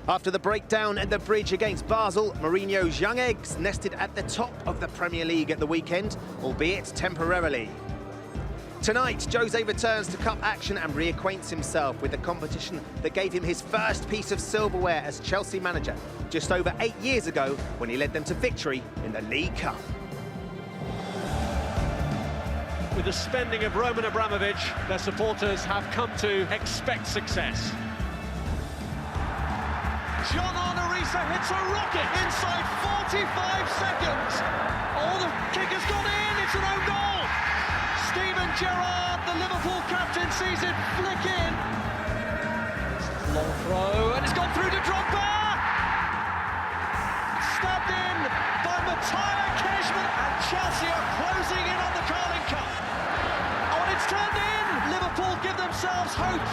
After the breakdown at the bridge against Basel, Mourinho's young eggs nested at the top of the Premier League at the weekend, albeit temporarily. Tonight, José returns to cup action and reacquaints himself with the competition that gave him his first piece of silverware as Chelsea manager just over 8 years ago when he led them to victory in the League Cup. With the spending of Roman Abramovich, their supporters have come to expect success. John Arnorisa hits a rocket inside 45 seconds. Oh, the kick has gone in, it's an own goal. Steven Gerrard, the Liverpool captain, sees it flick in. Long throw, and it's gone through to Drogba. Stabbed in by Matteo Kejman, and Chelsea are closing in on the Carling Cup. Oh, and it's turned in. Liverpool give themselves hope.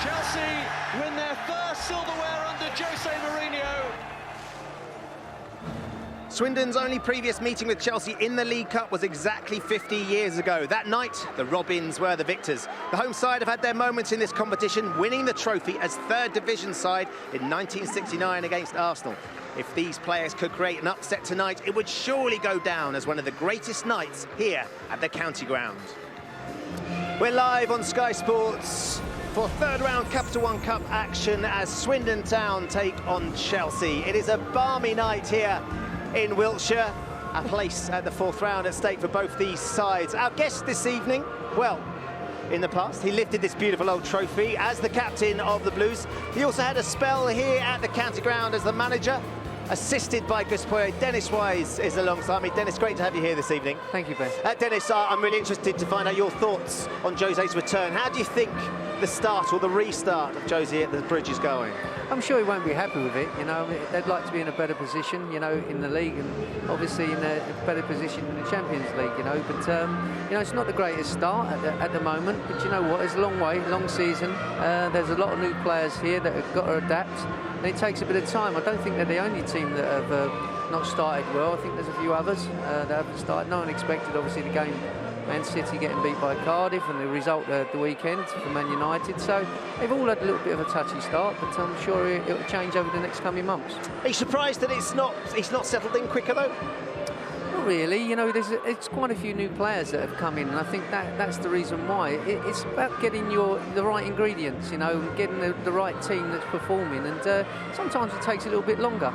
Chelsea win their first silverware under José Mourinho. Swindon's only previous meeting with Chelsea in the League Cup was exactly 50 years ago. That night, the Robins were the victors. The home side have had their moments in this competition, winning the trophy as third division side in 1969 against Arsenal. If these players could create an upset tonight, it would surely go down as one of the greatest nights here at the County Ground. We're live on Sky Sports for third round Capital One Cup action as Swindon Town take on Chelsea. It is a balmy night here in Wiltshire, a place at the fourth round at stake for both these sides. Our guest this evening, well, in the past, he lifted this beautiful old trophy as the captain of the Blues. He also had a spell here at the County Ground as the manager, assisted by Guspoy. Dennis Wise is alongside me. Dennis, great to have you here this evening. Thank you, Ben. Dennis, I'm really interested to find out your thoughts on José's return. How do you think the start or the restart of José at the bridge is going? I'm sure he won't be happy with it. You know, they'd like to be in a better position, you know, in the league, and obviously in a better position in the Champions League, you know. But you know, it's not the greatest start at the moment. But you know what? It's a long way, long season. There's a lot of new players here that have got to adapt, and it takes a bit of time. I don't think they're the only team that have not started well. I think there's a few others that haven't started. No one expected, obviously, the game. Man City getting beat by Cardiff and the result the weekend for Man United. So they've all had a little bit of a touchy start, but I'm sure it'll change over the next coming months. Are you surprised that he's not settled in quicker though? Not really. You know, it's quite a few new players that have come in, and I think that's the reason why. It's about getting the right ingredients, you know, and getting the right team that's performing, and sometimes it takes a little bit longer.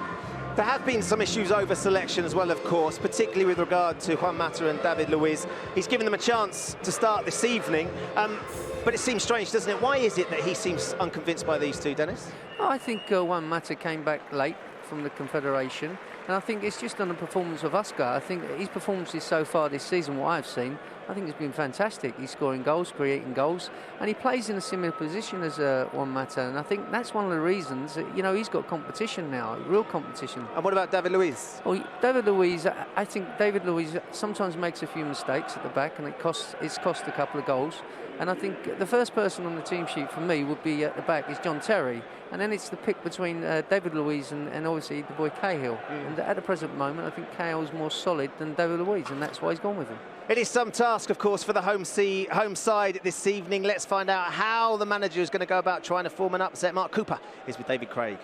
There have been some issues over selection as well, of course, particularly with regard to Juan Mata and David Luiz. He's given them a chance to start this evening, but it seems strange, doesn't it? Why is it that he seems unconvinced by these two, Dennis? Oh, I think Juan Mata came back late from the Confederation, and I think it's just on the performance of Oscar. I think his performances so far this season, what I've seen, I think it's been fantastic. He's scoring goals, creating goals, and he plays in a similar position as Juan Mata, and I think that's one of the reasons that, you know, he's got competition now, real competition. And what about David Luiz? Well, David Luiz, I think David Luiz sometimes makes a few mistakes at the back, and it's cost a couple of goals. And I think the first person on the team sheet for me would be at the back is John Terry, and then it's the pick between David Luiz and obviously the boy Cahill. And at the present moment, I think Cahill's more solid than David Luiz, and that's why he's gone with him. It is some task, of course, for the home side this evening. Let's find out how the manager is going to go about trying to form an upset. Mark Cooper is with David Craig.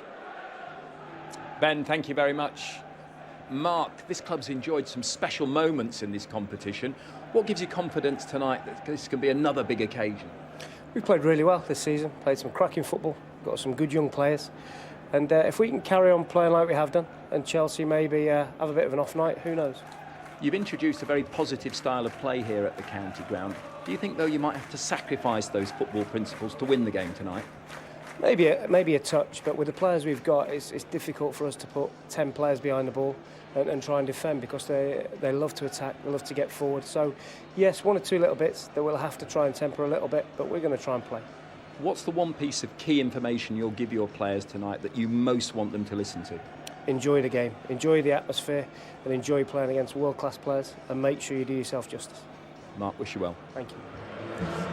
Ben, thank you very much. Mark, this club's enjoyed some special moments in this competition. What gives you confidence tonight that this can be another big occasion? We've played really well this season, played some cracking football, got some good young players. And if we can carry on playing like we have done, and Chelsea maybe have a bit of an off night, who knows? You've introduced a very positive style of play here at the County Ground. Do you think, though, you might have to sacrifice those football principles to win the game tonight? Maybe a touch, but with the players we've got, it's difficult for us to put 10 players behind the ball and try and defend, because they love to attack, they love to get forward. So, yes, one or two little bits that we'll have to try and temper a little bit, but we're going to try and play. What's the one piece of key information you'll give your players tonight that you most want them to listen to? Enjoy the game, enjoy the atmosphere, and enjoy playing against world-class players, and make sure you do yourself justice. Mark, wish you well. Thank you.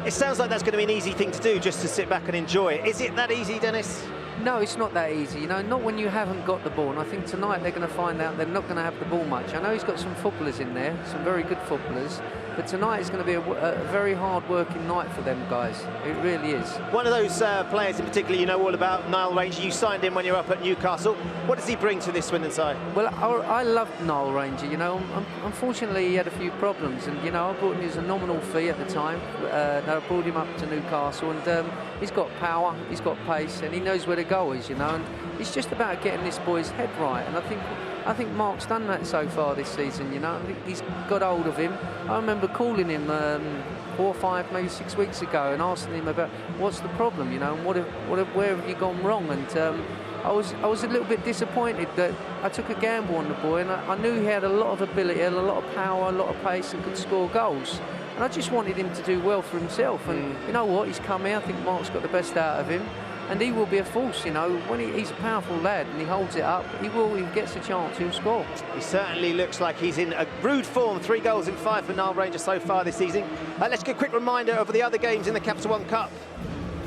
It sounds like that's going to be an easy thing to do, just to sit back and enjoy it. Is it that easy, Dennis? No, it's not that easy, you know, not when you haven't got the ball. And I think tonight they're going to find out they're not going to have the ball much. I know he's got some footballers in there, some very good footballers, but tonight is going to be a very hard-working night for them guys. It really is. One of those players in particular you know all about, Niall Ranger. You signed him when you were up at Newcastle. What does he bring to this Swindon side? Well, I loved Niall Ranger, you know. Unfortunately, he had a few problems, and, you know, I brought him as a nominal fee at the time. I brought him up to Newcastle, and he's got power, he's got pace, and he knows where the goal is, you know. And it's just about getting this boy's head right, and I think Mark's done that so far this season, you know. I think he's got hold of him. I remember calling him 4 or 5, maybe 6 weeks ago and asking him about what's the problem, you know, and where have you gone wrong? And I was a little bit disappointed that I took a gamble on the boy, and I knew he had a lot of ability, a lot of power, a lot of pace, and could score goals. And I just wanted him to do well for himself. And you know what? He's come here. I think Mark's got the best out of him. And he will be a force, you know. When he's a powerful lad and he holds it up, he gets a chance, he'll score. He certainly looks like he's in a rude form. 3 goals in 5 for Niall Ranger so far this season. Let's get a quick reminder of the other games in the Capital One Cup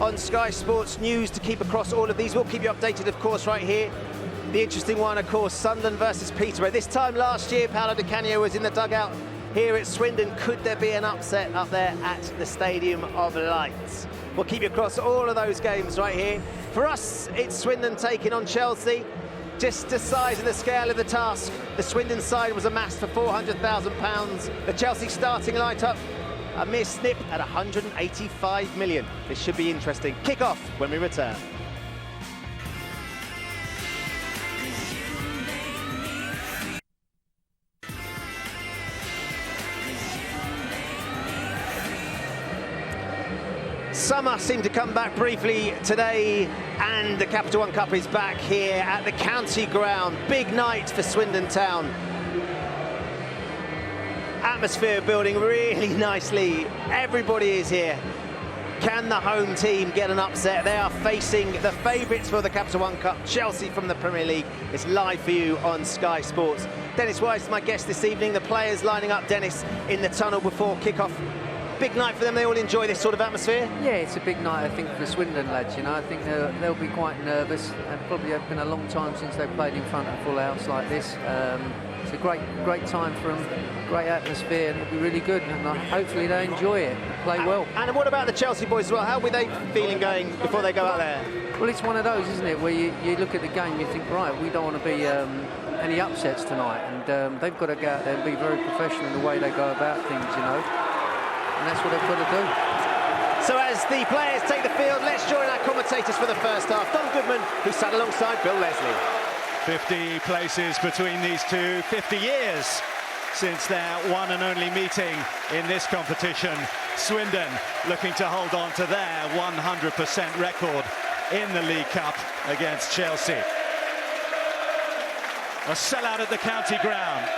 on Sky Sports News to keep across all of these. We'll keep you updated, of course, right here. The interesting one, of course, Sunderland versus Peterborough. This time last year, Paolo Di Canio was in the dugout here at Swindon. Could there be an upset up there at the Stadium of Lights? We'll keep you across all of those games right here. For us, it's Swindon taking on Chelsea. Just the size and the scale of the task. The Swindon side was amassed for £400,000. The Chelsea starting lineup, a mere snip at 185 million. This should be interesting. Kick off when we return. Summer seemed to come back briefly today, and the Capital One Cup is back here at the county ground. Big night for Swindon Town. Atmosphere building really nicely. Everybody is here. Can the home team get an upset? They are facing the favourites for the Capital One Cup, Chelsea from the Premier League. It's live for you on Sky Sports. Dennis Wise is my guest this evening. The players lining up, Dennis, in the tunnel before kick-off. Big night for them. They all enjoy this sort of atmosphere. Yeah, it's a big night, I think, for the Swindon lads. You know, I think they'll be quite nervous, and probably have been a long time since they've played in front of a full house like this. It's a great time for them, great atmosphere, and it'll be really good. And hopefully they enjoy it, and play well. And what about the Chelsea boys as well? How are they feeling going before they go out there? Well, it's one of those, isn't it, where you look at the game, you think, right, we don't want to be any upsets tonight, and they've got to go out there and be very professional in the way they go about things, you know. And that's what they've got to do. So as the players take the field, let's join our commentators for the first half. Don Goodman, who sat alongside Bill Leslie. 50 places between these two, 50 years since their one and only meeting in this competition. Swindon looking to hold on to their 100% record in the League Cup against Chelsea. A sellout at the county ground.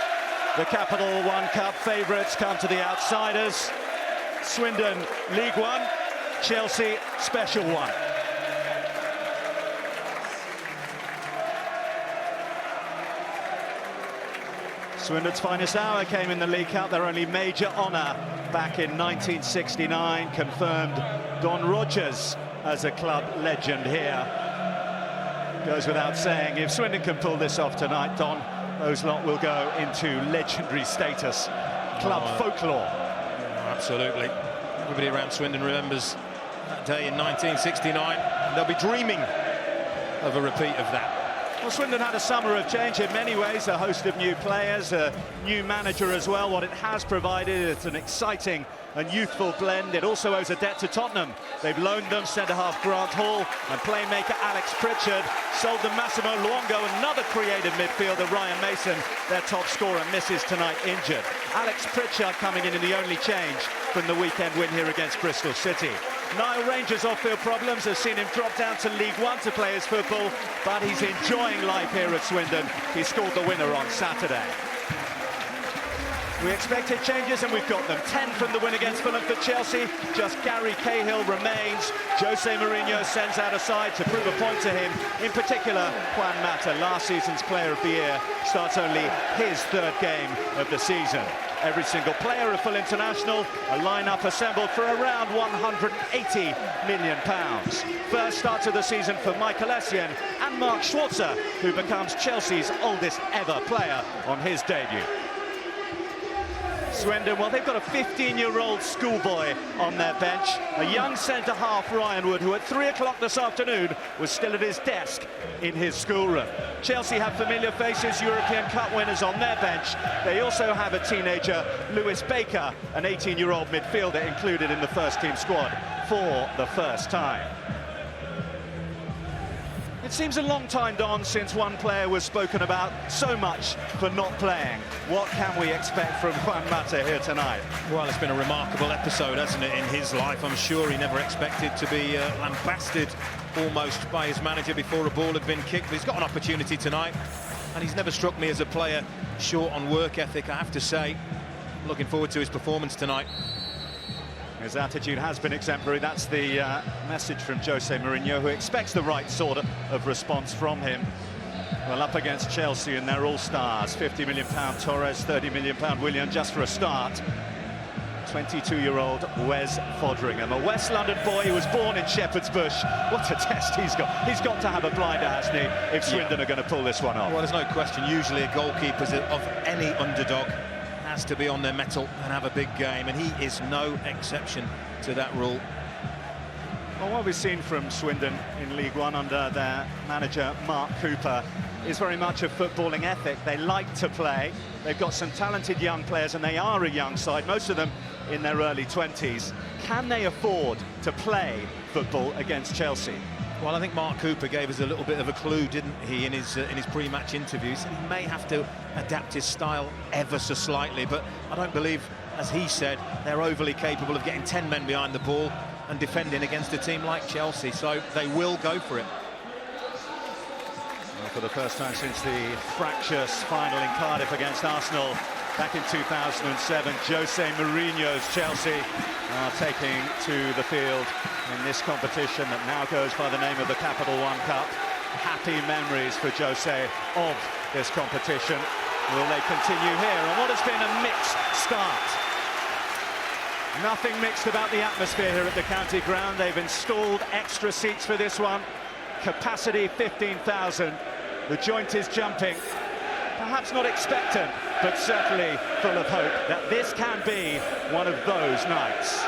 The Capital One Cup favourites come to the outsiders. Swindon League One, Chelsea Special One. Swindon's finest hour came in the League Cup, their only major honour back in 1969, confirmed Don Rogers as a club legend here. Goes without saying, if Swindon can pull this off tonight, Don, those lot will go into legendary status, club folklore. Absolutely. Everybody around Swindon remembers that day in 1969. And they'll be dreaming of a repeat of that. Well, Swindon had a summer of change in many ways, a host of new players, a new manager as well. What it has provided is an exciting and youthful blend. It also owes a debt to Tottenham. They've loaned them centre-half Grant Hall and playmaker Alex Pritchard, sold them Massimo Luongo, another creative midfielder, Ryan Mason, their top scorer, misses tonight injured. Alex Pritchard coming in the only change from the weekend win here against Bristol City. Niall Ranger's off-field problems has seen him drop down to League One to play his football, but he's enjoying life here at Swindon. He scored the winner on Saturday. We expected changes and we've got them. 10 from the win against Fulham for Chelsea. Just Gary Cahill remains. José Mourinho sends out a side to prove a point to him. In particular, Juan Mata, last season's Player of the Year, starts only his 3rd game of the season. Every single player a full international, a lineup assembled for around £180 million. First start of the season for Michael Essien and Mark Schwarzer, who becomes Chelsea's oldest ever player on his debut. Swindon, well, they've got a 15-year-old schoolboy on their bench, a young centre-half, Ryan Wood, who at 3 o'clock this afternoon was still at his desk in his schoolroom. Chelsea have familiar faces, European Cup winners on their bench. They also have a teenager, Lewis Baker, an 18-year-old midfielder included in the first-team squad for the first time. It seems a long time, Don, since one player was spoken about so much for not playing. What can we expect from Juan Mata here tonight? Well, it's been a remarkable episode, hasn't it, in his life. I'm sure he never expected to be lambasted almost by his manager before a ball had been kicked. But he's got an opportunity tonight, and he's never struck me as a player short on work ethic, I have to say. Looking forward to his performance tonight. His attitude has been exemplary. That's the message from José Mourinho, who expects the right sort of response from him. Well, up against Chelsea and their all-stars, £50 million Torres, £30 million Willian, just for a start. 22-year-old Wes Foderingham, a West London boy who was born in Shepherd's Bush. What a test he's got. He's got to have a blinder, hasn't he, if Swindon are going to pull this one off. Well, there's no question. Usually a goalkeeper of any underdog has to be on their mettle and have a big game, and he is no exception to that rule. Well, what we've seen from Swindon in League One under their manager Mark Cooper is very much a footballing ethic. They like to play. They've got some talented young players, and they are a young side, most of them in their early 20s. Can they afford to play football against Chelsea? Well, I think Mark Cooper gave us a little bit of a clue, didn't he, in his pre-match interviews. He may have to adapt his style ever so slightly, but I don't believe, as he said, they're overly capable of getting 10 men behind the ball and defending against a team like Chelsea, so they will go for it. Well, for the first time since the fractious final in Cardiff against Arsenal back in 2007, José Mourinho's Chelsea are taking to the field in this competition that now goes by the name of the Capital One Cup. Happy memories for José of this competition. Will they continue here on what has been a mixed start? Nothing mixed about the atmosphere here at the County Ground. They've installed extra seats for this one. Capacity 15,000. The joint is jumping. Perhaps not expectant, but certainly full of hope that this can be one of those nights.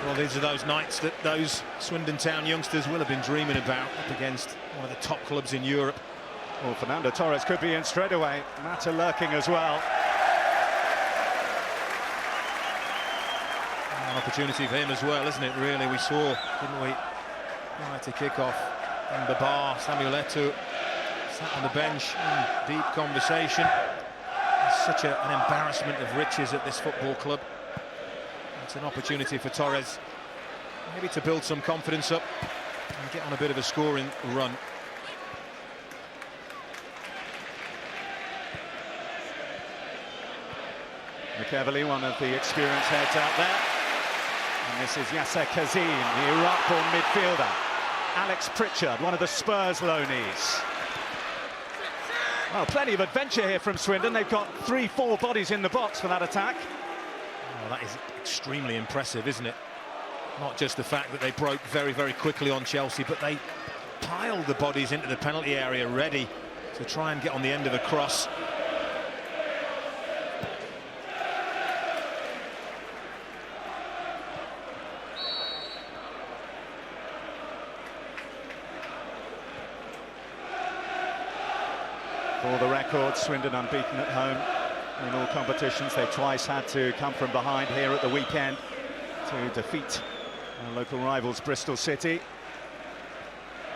Well, these are those nights that those Swindon Town youngsters will have been dreaming about, up against one of the top clubs in Europe. Well, Fernando Torres could be in straight away. Mata lurking as well. An opportunity for him as well, isn't it, really? We saw, didn't we, right to kick off. And the bar, Samuel Eto'o, sat on the bench in deep conversation. It's such an embarrassment of riches at this football club. It's an opportunity for Torres, maybe to build some confidence up and get on a bit of a scoring run. McEverley, one of the experienced heads out there. And this is Yasser Kazim, the Iraq-born midfielder. Alex Pritchard, one of the Spurs loanees. Well, plenty of adventure here from Swindon. They've got 3-4 bodies in the box for that attack. Oh, that is extremely impressive, isn't it? Not just the fact that they broke very, very quickly on Chelsea, but they piled the bodies into the penalty area ready to try and get on the end of a cross. For the record, Swindon unbeaten at home in all competitions. They twice had to come from behind here at the weekend to defeat our local rivals Bristol City.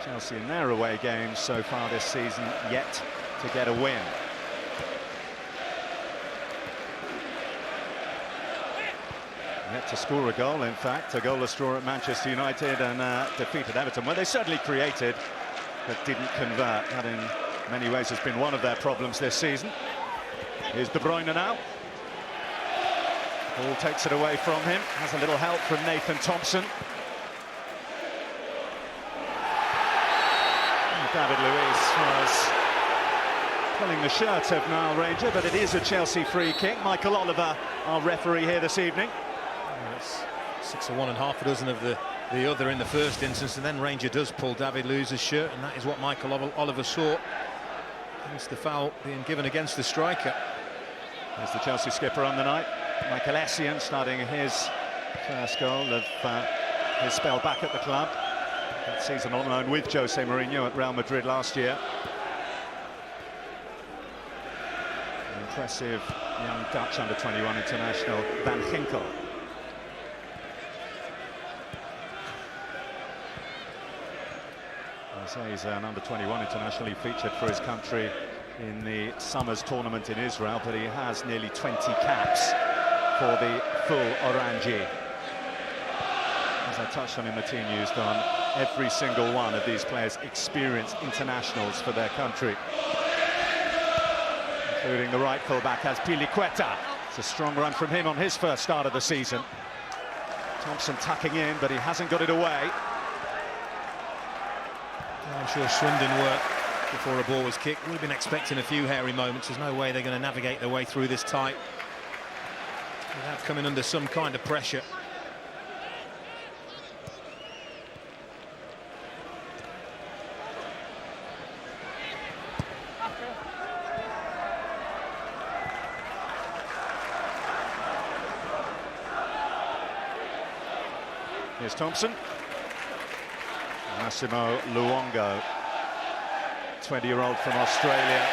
Chelsea in their away games so far this season yet to get a win. Yet to score a goal, in fact, a goalless draw at Manchester United and defeat at Everton. Well, they certainly created, but didn't convert. That in many ways has been one of their problems this season. Here's De Bruyne now. Ball takes it away from him. Has a little help from Nathan Thompson. And David Luiz was pulling the shirt of Nile Ranger, but it is a Chelsea free kick. Michael Oliver, our referee here this evening. It's 6 of one and half a dozen of the other in the first instance, and then Ranger does pull David Luiz's shirt, and that is what Michael Oliver saw. Hence the foul being given against the striker. There's the Chelsea skipper on the night, Michael Essien, starting his first goal of his spell back at the club. That season on loan with José Mourinho at Real Madrid last year. An impressive young Dutch under-21 international, Van Ginkel. He's an under-21 international. He featured for his country in the Summers tournament in Israel, but he has nearly 20 caps for the full Orange. As I touched on in the team used on, every single one of these players experienced internationals for their country, including the right full-back Azpilicueta. It's a strong run from him on his first start of the season. Thompson tucking in, but he hasn't got it away. I'm sure Swindon were, before a ball was kicked, would have been expecting a few hairy moments. There's no way they're going to navigate their way through this tight without coming under some kind of pressure. Here's Thompson. Massimo Luongo, 20-year-old from Australia,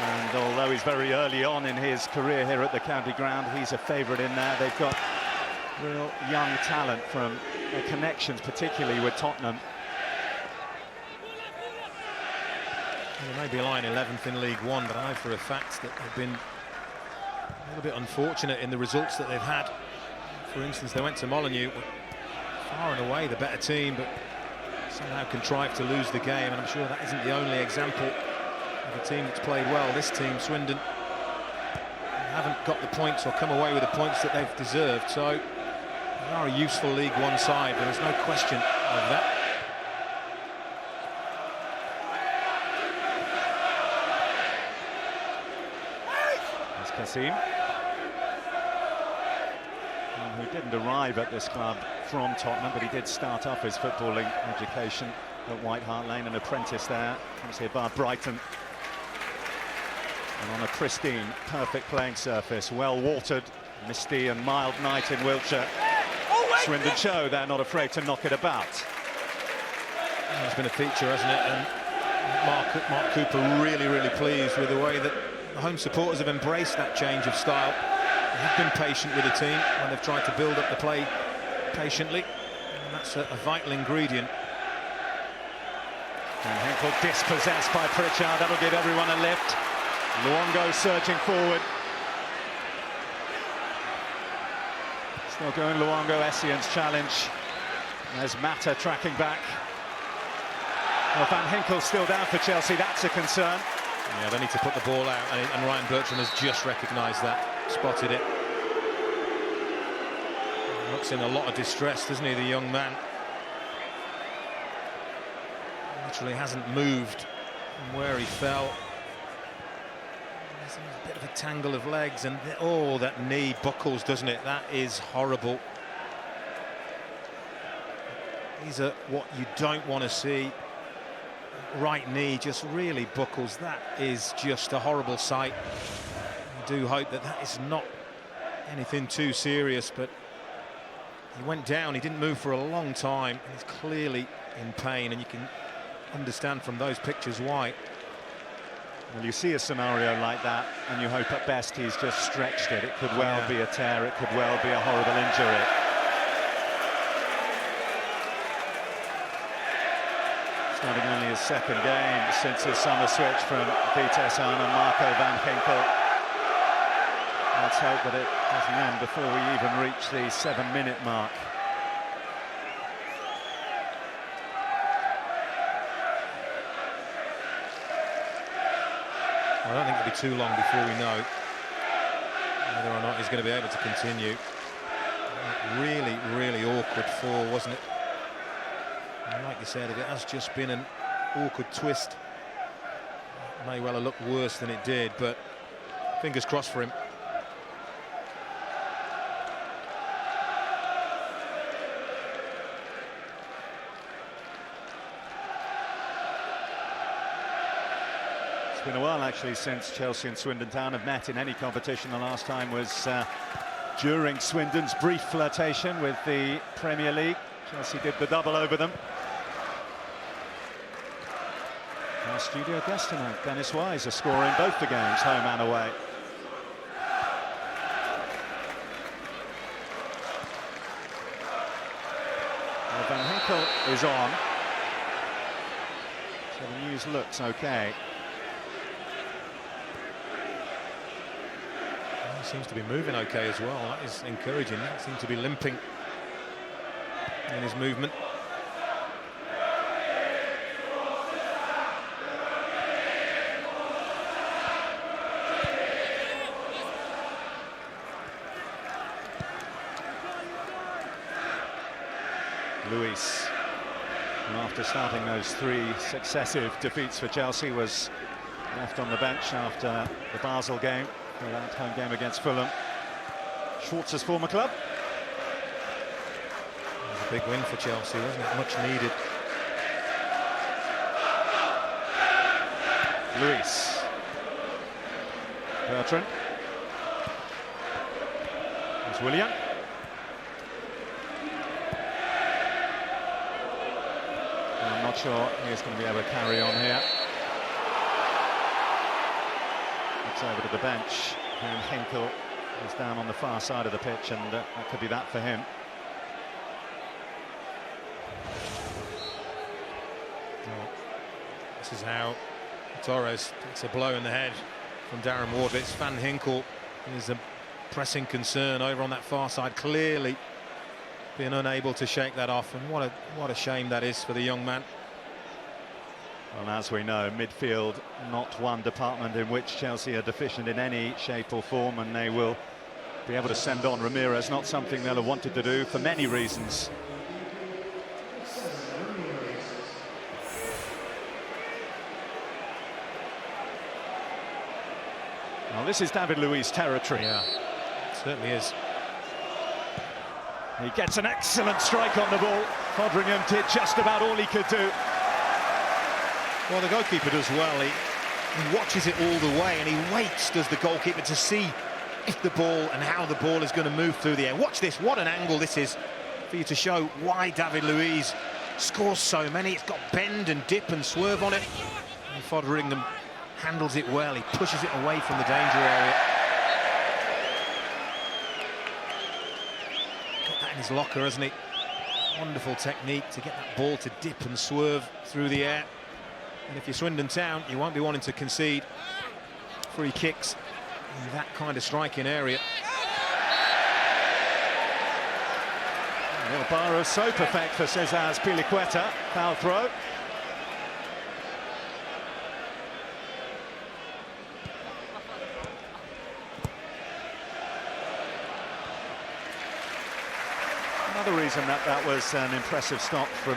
and although he's very early on in his career here at the county ground, he's a favourite in there. They've got real young talent from their connections, particularly with Tottenham. Well, they may be lying 11th in League One, but I know for a fact that they've been a little bit unfortunate in the results that they've had. For instance, they went to Molineux, far and away the better team, but somehow contrived to lose the game, and I'm sure that isn't the only example of a team that's played well. This team, Swindon, haven't got the points or come away with the points that they've deserved, so they are a useful League One side, but there's no question of that. There's Kassim, who didn't arrive at this club from Tottenham, but he did start off his footballing education at White Hart Lane, an apprentice there. Comes here by Brighton. And on a pristine, perfect playing surface, well watered, misty and mild night in Wiltshire. Swindon show they're not afraid to knock it about. It's been a feature, hasn't it? And Mark Cooper really pleased with the way that the home supporters have embraced that change of style. They have been patient with the team when they've tried to build up the play patiently, and that's a vital ingredient. And Henkel dispossessed by Pritchard. That'll give everyone a lift. Luongo surging forward. Still going Luongo, Essien's challenge. There's Mata tracking back. Well, Van Ginkel still down for Chelsea, that's a concern. Yeah, they need to put the ball out, and Ryan Bertrand has just recognised that, spotted it. Looks in a lot of distress, doesn't he, the young man? Literally hasn't moved from where he fell. There's a bit of a tangle of legs, and oh, that knee buckles, doesn't it? That is horrible. These are what you don't want to see. Right knee just really buckles. That is just a horrible sight. I do hope that that is not anything too serious, but he went down, he didn't move for a long time, and he's clearly in pain, and you can understand from those pictures why. Well, you see a scenario like that, and you hope at best he's just stretched it. It could well be a tear, it could well be a horrible injury. Starting only his second game since his summer switch from Vitesse Arnhem, Marco Van Ginkel. Let's hope that it doesn't end before we even reach the 7-minute mark. I don't think it'll be too long before we know whether or not he's going to be able to continue. Really awkward fall, wasn't it? And like you said, it has just been an awkward twist. may well have looked worse than it did, but fingers crossed for him. It's been a while actually since Chelsea and Swindon Town have met in any competition. The last time was during Swindon's brief flirtation with the Premier League. Chelsea did the double over them. Our studio guest tonight, Dennis Wise, a scorer in both the games, home and away. Well, Van Ginkel is on, so the news looks okay. He seems to be moving okay as well. That is encouraging. He seems to be limping in his movement. Luis, who after starting those 3 successive defeats for Chelsea, was left on the bench after the Basel game, that home game against Fulham, Schwartz's former club. It was a big win for Chelsea, wasn't it? Much needed. Luis. Bertrand. There's Willian. I'm not sure he's going to be able to carry on here. It's over to the bench, and Ginkel is down on the far side of the pitch, and that could be that for him. Well, this is how Torres takes a blow in the head from Darren Ward. It's Van Ginkel. There's a pressing concern over on that far side, clearly being unable to shake that off, and what a shame that is for the young man. Well, as we know, midfield, not one department in which Chelsea are deficient in any shape or form, and they will be able to send on Ramirez, not something they'll have wanted to do for many reasons. Well, this is David Luiz territory. Yeah, it certainly is. He gets an excellent strike on the ball. Foderingham did just about all he could do. Well, the goalkeeper does well. He watches it all the way, and he waits, does the goalkeeper, to see if the ball and how the ball is going to move through the air. Watch this, what an angle this is for you to show why David Luiz scores so many. It's got bend and dip and swerve on it. And Foderingham handles it well. He pushes it away from the danger area. Got that in his locker, hasn't he? Wonderful technique to get that ball to dip and swerve through the air. And if you're Swindon Town, you won't be wanting to concede free kicks in that kind of striking area. A little bar of soap effect for Cesar's Piliqueta. Foul throw. Another reason that was an impressive stop from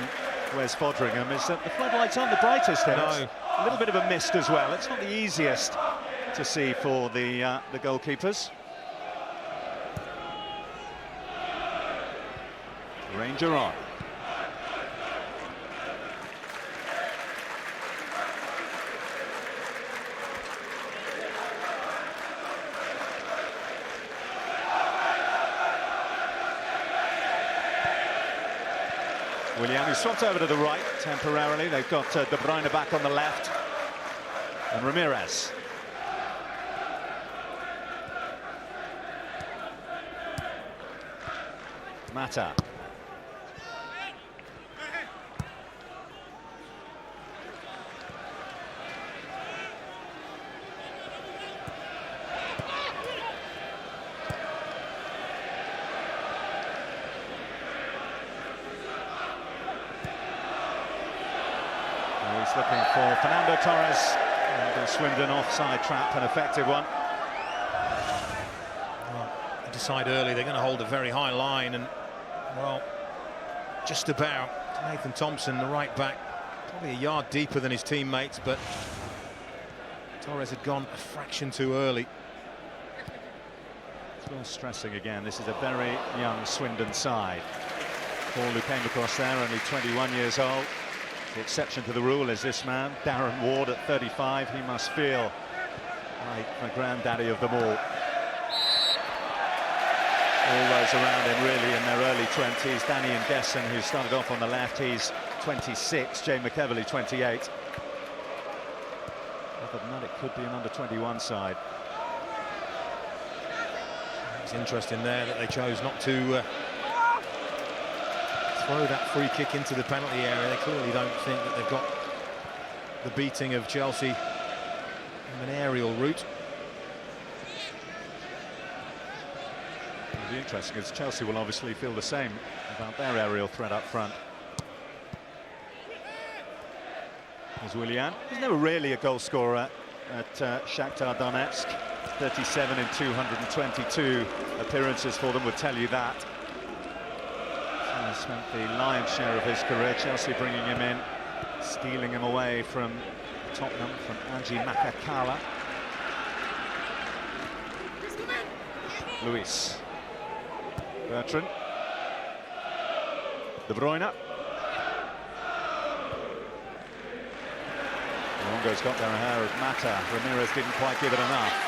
Wes Foderingham is that the floodlights aren't the brightest here. No. A little bit of a mist as well. It's not the easiest to see for the goalkeepers. Ranger on. Willian, who swapped over to the right temporarily. They've got De Bruyne back on the left. And Ramirez. Mata. He's looking for Fernando Torres, and the Swindon offside trap, an effective one. Well, they decide early they're going to hold a very high line, and, well, just about. Nathan Thompson, the right back, probably a yard deeper than his teammates, but Torres had gone a fraction too early. It's worth stressing again, this is a very young Swindon side. Paul, who came across there, only 21 years old. The exception to the rule is this man, Darren Ward, at 35. He must feel like the granddaddy of them all. All those around him really in their early 20s. Danny and Gesson, who started off on the left, he's 26. Jay McEverley, 28. Other than that, it could be an under-21 side. It's interesting there that they chose not to throw that free kick into the penalty area. They clearly don't think that they've got the beating of Chelsea in an aerial route. It'll be interesting, because Chelsea will obviously feel the same about their aerial threat up front. There's Willian. He's never really a goal scorer at Shakhtar Donetsk. 37 in 222 appearances for them would tell you that. So he spent the lion's share of his career. Chelsea bringing him in, stealing him away from Tottenham, from Angie Makakala. Luis. Bertrand. De Bruyne. Longo's got there ahead of Mata. Ramirez didn't quite give it enough.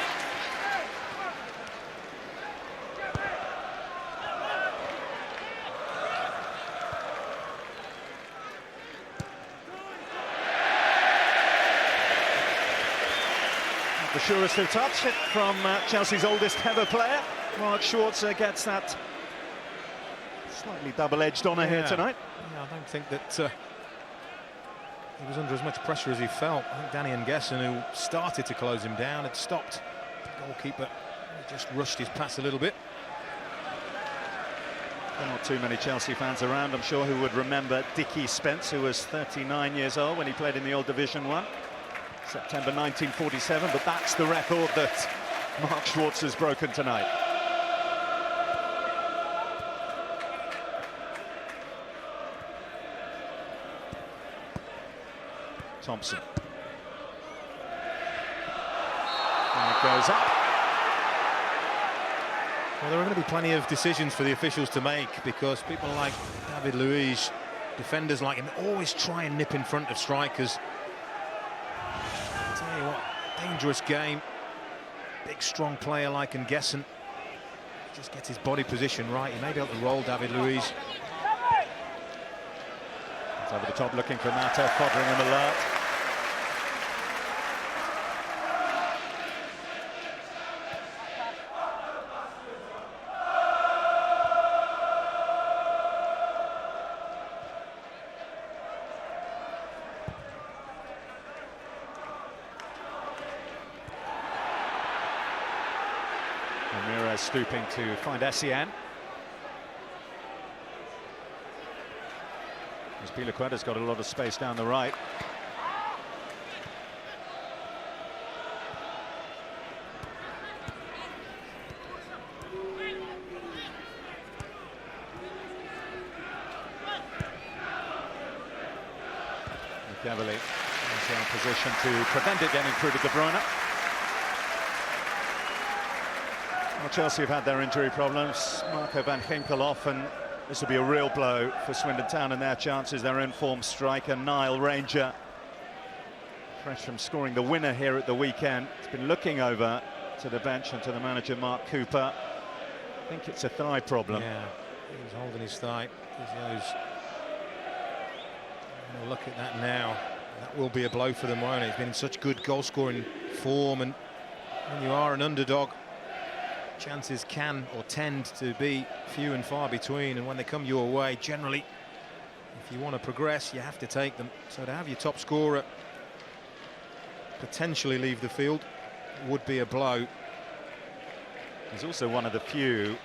The surest of touch hit from Chelsea's oldest ever player. Mark Schwarzer gets that slightly double-edged honour here tonight. Yeah, I don't think that he was under as much pressure as he felt. I think Danny and Gesson, who started to close him down, had stopped the goalkeeper. He just rushed his pass a little bit. There are not too many Chelsea fans around, I'm sure, who would remember Dickie Spence, who was 39 years old when he played in the old Division 1. September 1947, but that's the record that Mark Schwartzer's broken tonight. Thompson. And it goes up. Well, there are going to be plenty of decisions for the officials to make, because people like David Luiz, defenders like him, always try and nip in front of strikers. Tell you what, dangerous game. Big, strong player like Gesson just gets his body position right. He may be able to roll David Luiz. It's over the top looking for Mata, Foderingham alert. Ramirez stooping to find Essien. As Pilaqueta's got a lot of space down the right. McEverley is in position to prevent it getting through to De Bruyne. Well, Chelsea have had their injury problems. Marco van Ginkel off, and this will be a real blow for Swindon Town and their chances. Their informed striker, Niall Ranger, fresh from scoring the winner here at the weekend. He's been looking over to the bench and to the manager, Mark Cooper. I think it's a thigh problem. Yeah, he was holding his thigh. Look at that now. That will be a blow for them, won't it? He's been in such good goal-scoring form, and when you are an underdog, chances can or tend to be few and far between, and when they come your way, generally, if you want to progress, you have to take them. So to have your top scorer potentially leave the field would be a blow. He's also one of the few,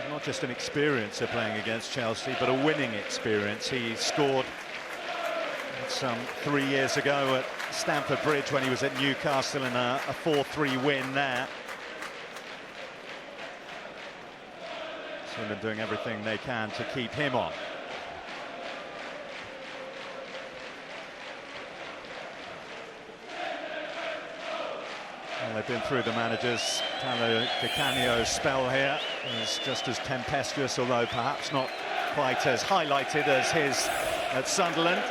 not just an experience of playing against Chelsea, but a winning experience. He scored some 3 years ago at Stamford Bridge when he was at Newcastle in a 4-3 win there. Swindon doing everything they can to keep him on. Well, they've been through the managers. Paulo Di Canio's spell here is just as tempestuous, although perhaps not quite as highlighted as his at Sunderland.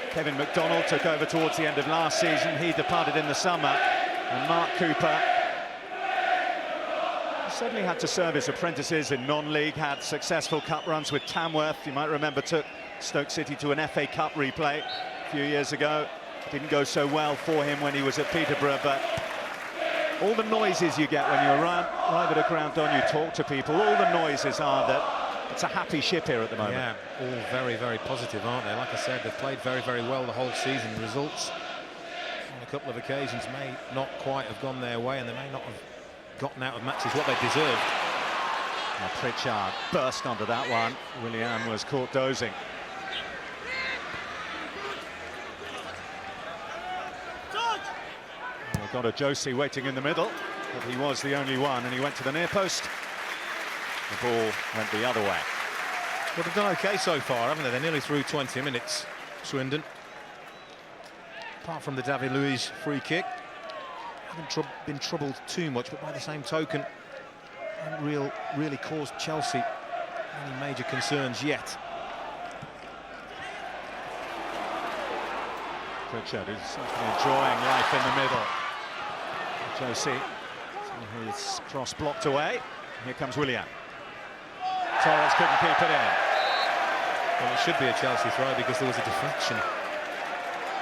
Kevin McDonald took over towards the end of last season. He departed in the summer. And Mark Cooper certainly had to serve his apprentices in non-league, had successful cup runs with Tamworth. You might remember took Stoke City to an FA Cup replay a few years ago. Didn't go so well for him when he was at Peterborough, but all the noises you get when you arrive at a ground, don't you talk to people, all the noises are that it's a happy ship here at the moment. Yeah, all very, very positive, aren't they? Like I said, they've played very, very well the whole season. Results on a couple of occasions may not quite have gone their way, and they may not have gotten out of matches what they deserved. Now Pritchard burst onto that one. Willian was caught dozing. We've got a José waiting in the middle, but he was the only one, and he went to the near post. The ball went the other way. Well, they've done okay so far, haven't they? They're nearly through 20 minutes, Swindon. Apart from the David Luiz free kick, haven't been troubled too much, but by the same token, haven't really caused Chelsea any major concerns yet. Pritchard is certainly enjoying life in the middle. José, his cross blocked away. Here comes Willian. Torres couldn't keep it in. Well, it should be a Chelsea throw because there was a deflection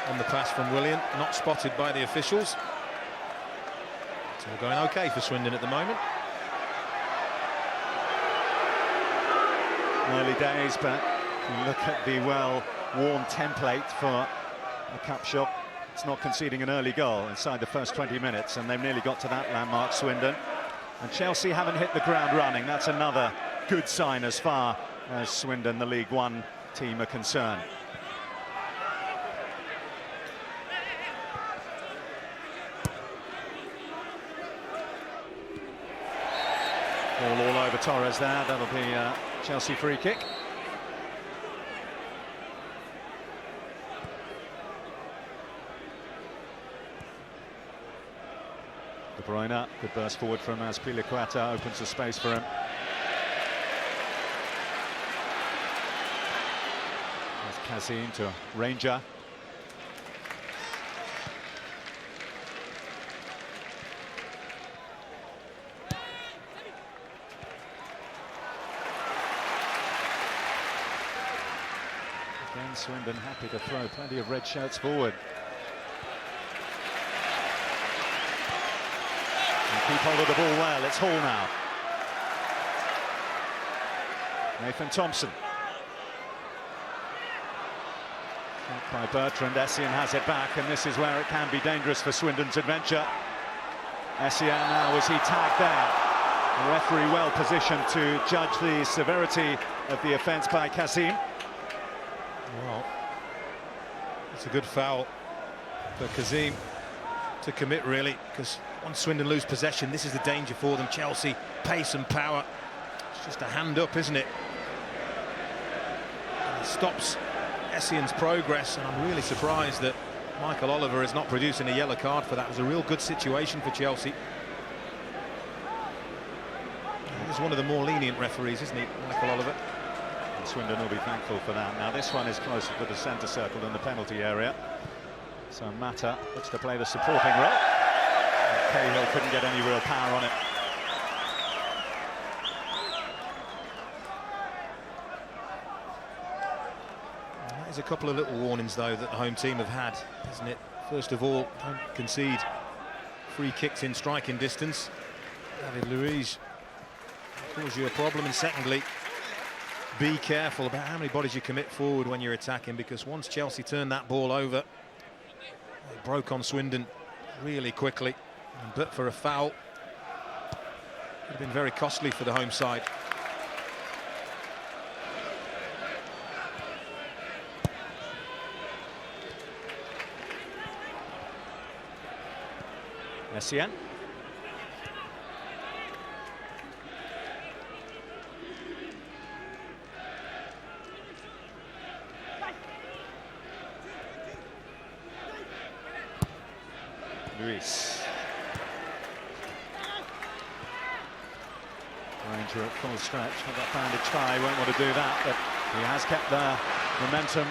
on the pass from Willian, not spotted by the officials. It's all going okay for Swindon at the moment. Early days, but if you look at the well-worn template for a cup shot, it's not conceding an early goal inside the first 20 minutes, and they've nearly got to that landmark, Swindon. And Chelsea haven't hit the ground running. That's another good sign as far as Swindon, the League One team, are concerned. All over Torres there. That'll be a Chelsea free kick. De Bruyne, good burst forward from Azpilicueta, opens the space for him. There's Kazim to Ranger. Again, Swindon happy to throw plenty of red shirts forward. Keep hold of the ball well. It's Hall now. Nathan Thompson. Caught by Bertrand. Essien has it back, and this is where it can be dangerous for Swindon's adventure. Essien now, was he tagged there? The referee well positioned to judge the severity of the offence by Kazim. Well, it's a good foul for Kazim to commit, really, because once Swindon lose possession, this is the danger for them. Chelsea, pace and power. It's just a hand up, isn't it? And it stops Essien's progress, and I'm really surprised that Michael Oliver is not producing a yellow card for that. It was a real good situation for Chelsea. He's one of the more lenient referees, isn't he, Michael Oliver? And Swindon will be thankful for that. Now this one is closer to the centre circle than the penalty area. So Mata looks to play the supporting role. Cahill couldn't get any real power on it. There's a couple of little warnings, though, that the home team have had, isn't it? First of all, don't concede free kicks in striking distance. David Luiz cause you a problem. And secondly, be careful about how many bodies you commit forward when you're attacking, because once Chelsea turned that ball over, they broke on Swindon really quickly. But for a foul, it would have been very costly for the home side. Essien. Luis. Ranger at full stretch. With that bounded try, won't want to do that, but he has kept the momentum.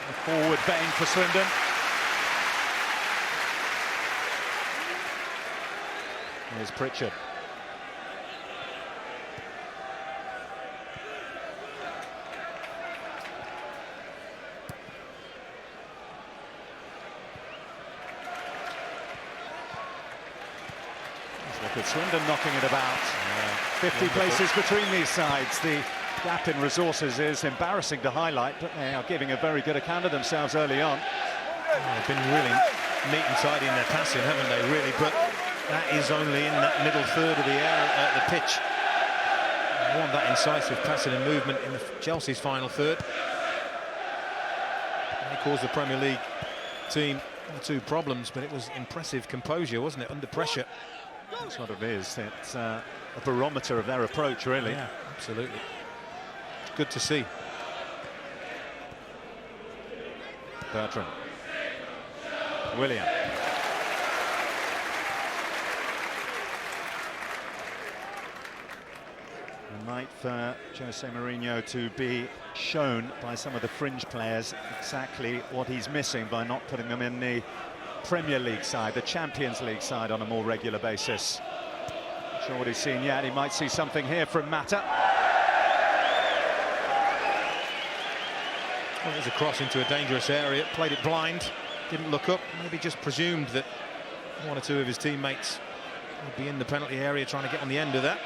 A forward vein for Swindon. Here's Pritchard. Look at Swindon knocking it about. 50 places between these sides. The gap in resources is embarrassing to highlight, but they are giving a very good account of themselves early on. They've been really neat and tidy in their passing, haven't they, really? But that is only in that middle third of the area, the pitch. They want that incisive passing and movement in the Chelsea's final third. They caused the Premier League team 2 problems, but it was impressive composure, wasn't it, under pressure? That's what it is. It's a barometer of their approach, really. Yeah, absolutely. It's good to see. Bertrand. William. A night for José Mourinho to be shown by some of the fringe players exactly what he's missing by not putting them in the Premier League side, the Champions League side on a more regular basis. Not sure what he's seen yet. He might see something here from Mata. Well, there's a cross into a dangerous area, played it blind, didn't look up, maybe just presumed that 1 or 2 of his teammates would be in the penalty area trying to get on the end of that.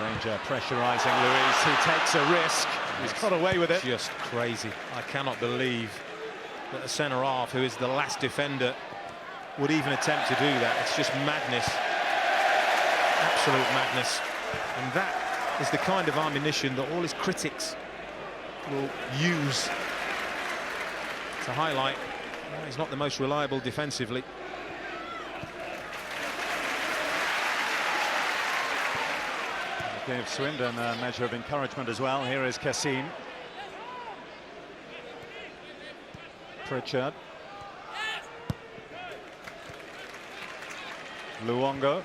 Ranger pressurising Luis, who takes a risk. He's got away with it. Just crazy. I cannot believe that the centre-half, who is the last defender, would even attempt to do that. It's just madness. Absolute madness. And that is the kind of ammunition that all his critics will use to highlight he's not the most reliable defensively. Gave Swindon a measure of encouragement as well. Here is Kassim. Pritchard. Luongo.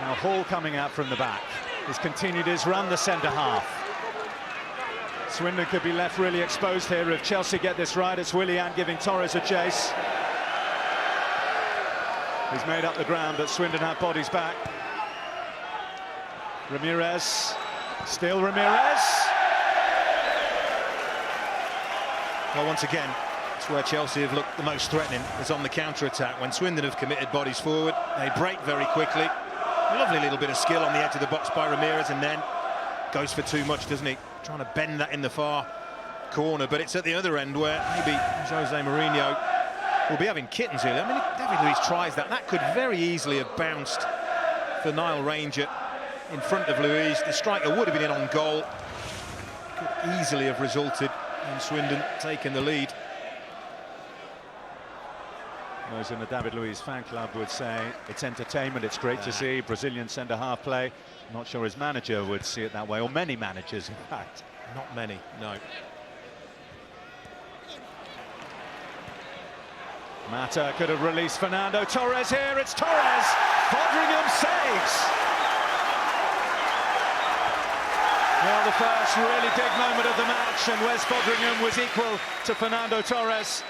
Now Hall coming out from the back. He's continued his run, the centre half. Swindon could be left really exposed here if Chelsea get this right. It's Willian giving Torres a chase. He's made up the ground, but Swindon have bodies back. Ramirez, still Ramirez. Well, once again, it's where Chelsea have looked the most threatening, is on the counter-attack. When Swindon have committed bodies forward, they break very quickly. A lovely little bit of skill on the edge of the box by Ramirez, and then goes for too much, doesn't he? Trying to bend that in the far corner, but it's at the other end where maybe José Mourinho will be having kittens here. I mean, David Luiz tries that. That could very easily have bounced for Niall Ranger in front of Luiz. The striker would have been in on goal. Could easily have resulted in Swindon taking the lead. Those in the David Luiz fan club would say it's entertainment, it's great to see Brazilian centre-half play. I'm not sure his manager would see it that way, or many managers, in fact. Not many, no. Mata could have released Fernando Torres here. It's Torres. Fodringham saves. Well, the first really big moment of the match, and Wes Fodringham was equal to Fernando Torres.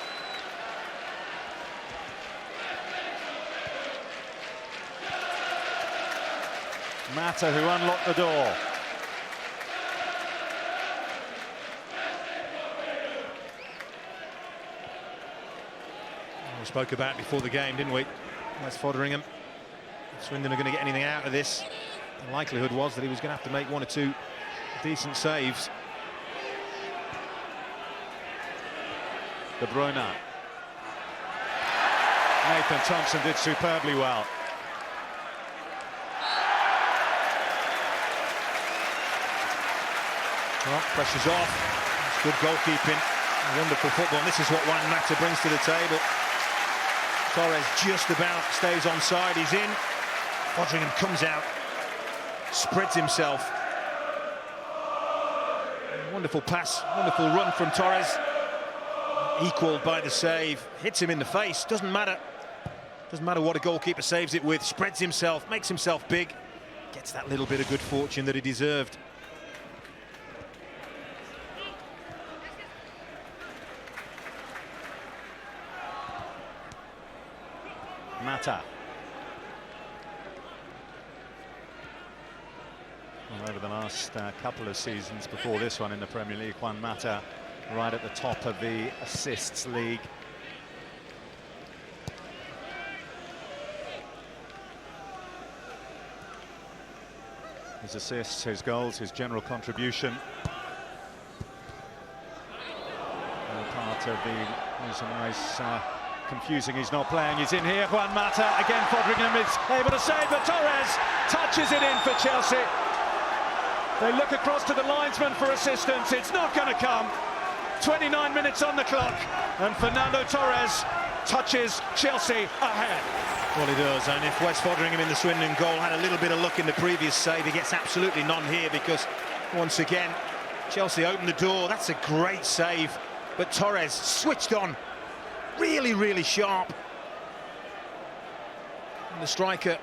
Mata who unlocked the door. We spoke about before the game, didn't we? Wes Fodringham. If Swindon are going to get anything out of this, the likelihood was that he was going to have to make 1 or 2 decent saves. De Bruyne. Nathan Thompson did superbly well. Well, pressure's off. It's good goalkeeping. Wonderful football. And this is what Juan Mata brings to the table. Torres just about stays onside. He's in. Fodringham comes out. spreads himself. Wonderful pass, wonderful run from Torres. Equalled by the save, hits him in the face, doesn't matter. Doesn't matter what a goalkeeper saves it with, spreads himself, makes himself big. Gets that little bit of good fortune that he deserved. Mata. Well, over the last couple of seasons before this one in the Premier League, Juan Mata right at the top of the assists league. His assists, his goals, his general contribution. And part of the reason why he's confusing he's not playing. He's in here. Juan Mata again. Foderingham is able to save, but Torres touches it in for Chelsea. They look across to the linesman for assistance. It's not going to come. 29 minutes on the clock, and Fernando Torres touches Chelsea ahead. Well, he does, and if Wes Foderingham in the Swindon goal had a little bit of luck in the previous save, he gets absolutely none here, because once again Chelsea opened the door. That's a great save, but Torres switched on, really sharp, and the striker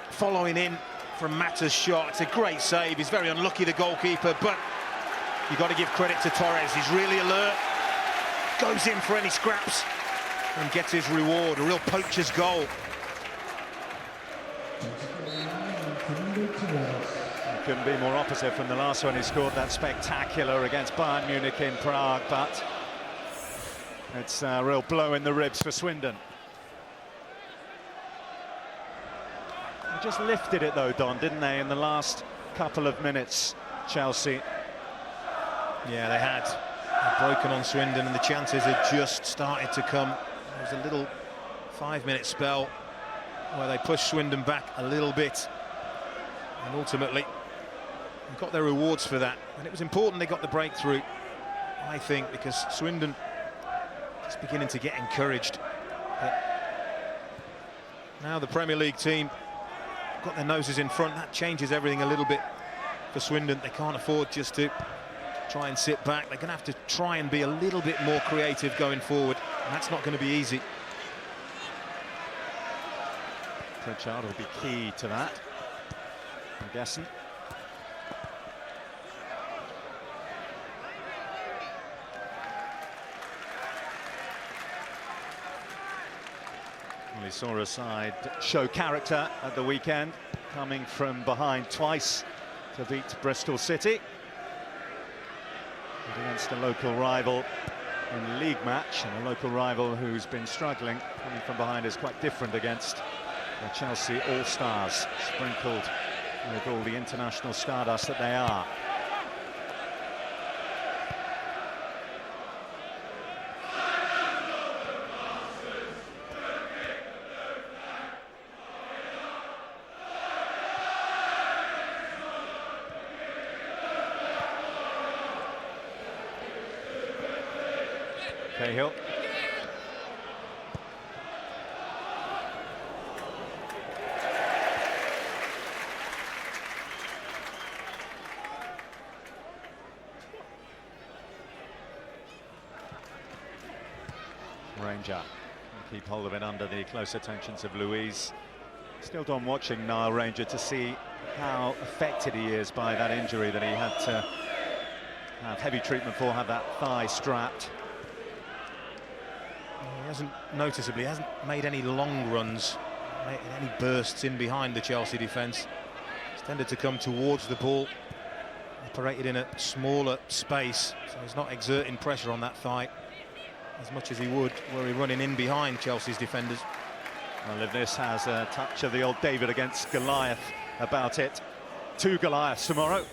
following in from Mata's shot. It's a great save. He's very unlucky, the goalkeeper, but you've got to give credit to Torres. He's really alert, goes in for any scraps and gets his reward. A real poacher's goal. Couldn't be more opposite from the last one. He scored that spectacular against Bayern Munich in Prague, but it's a real blow in the ribs for Swindon. They just lifted it though, Don, didn't they, in the last couple of minutes, Chelsea? Yeah, they had broken on Swindon, and the chances had just started to come. There was a little 5-minute spell where they pushed Swindon back a little bit, and ultimately they got their rewards for that. And it was important they got the breakthrough, I think, because Swindon is beginning to get encouraged. But now the Premier League team got their noses in front. That changes everything a little bit for Swindon. They can't afford just to try and sit back. They're going to have to try and be a little bit more creative going forward, and that's not going to be easy. Pritchard will be key to that, I'm guessing. Well, he saw a side show character at the weekend, coming from behind twice to beat Bristol City. And against a local rival in the league match, and a local rival who's been struggling, coming from behind is quite different against the Chelsea All-Stars, sprinkled with all the international stardust that they are. Cahill. Ranger keep hold of it under the close attentions of Louise. Still done watching Niall Ranger to see how affected he is by that injury that he had to have heavy treatment for, have that thigh strapped. He hasn't made any long runs, any bursts in behind the Chelsea defence. He's tended to come towards the ball, operated in a smaller space, so he's not exerting pressure on that thigh as much as he would were he running in behind Chelsea's defenders. Well, if this has a touch of the old David against Goliath about it. 2 Goliaths tomorrow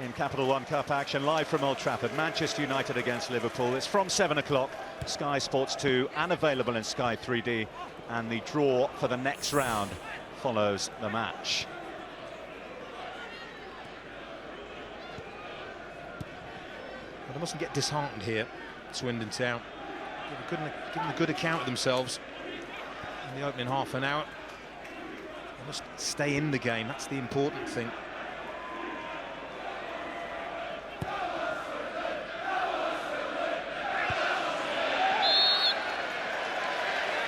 in Capital One Cup action, live from Old Trafford. Manchester United against Liverpool. It's from 7 o'clock, Sky Sports 2, and available in Sky 3D. And the draw for the next round follows the match. Well, they mustn't get disheartened here, Swindon Town. Given a good account of themselves in the opening half an hour. They Just stay in the game, that's the important thing.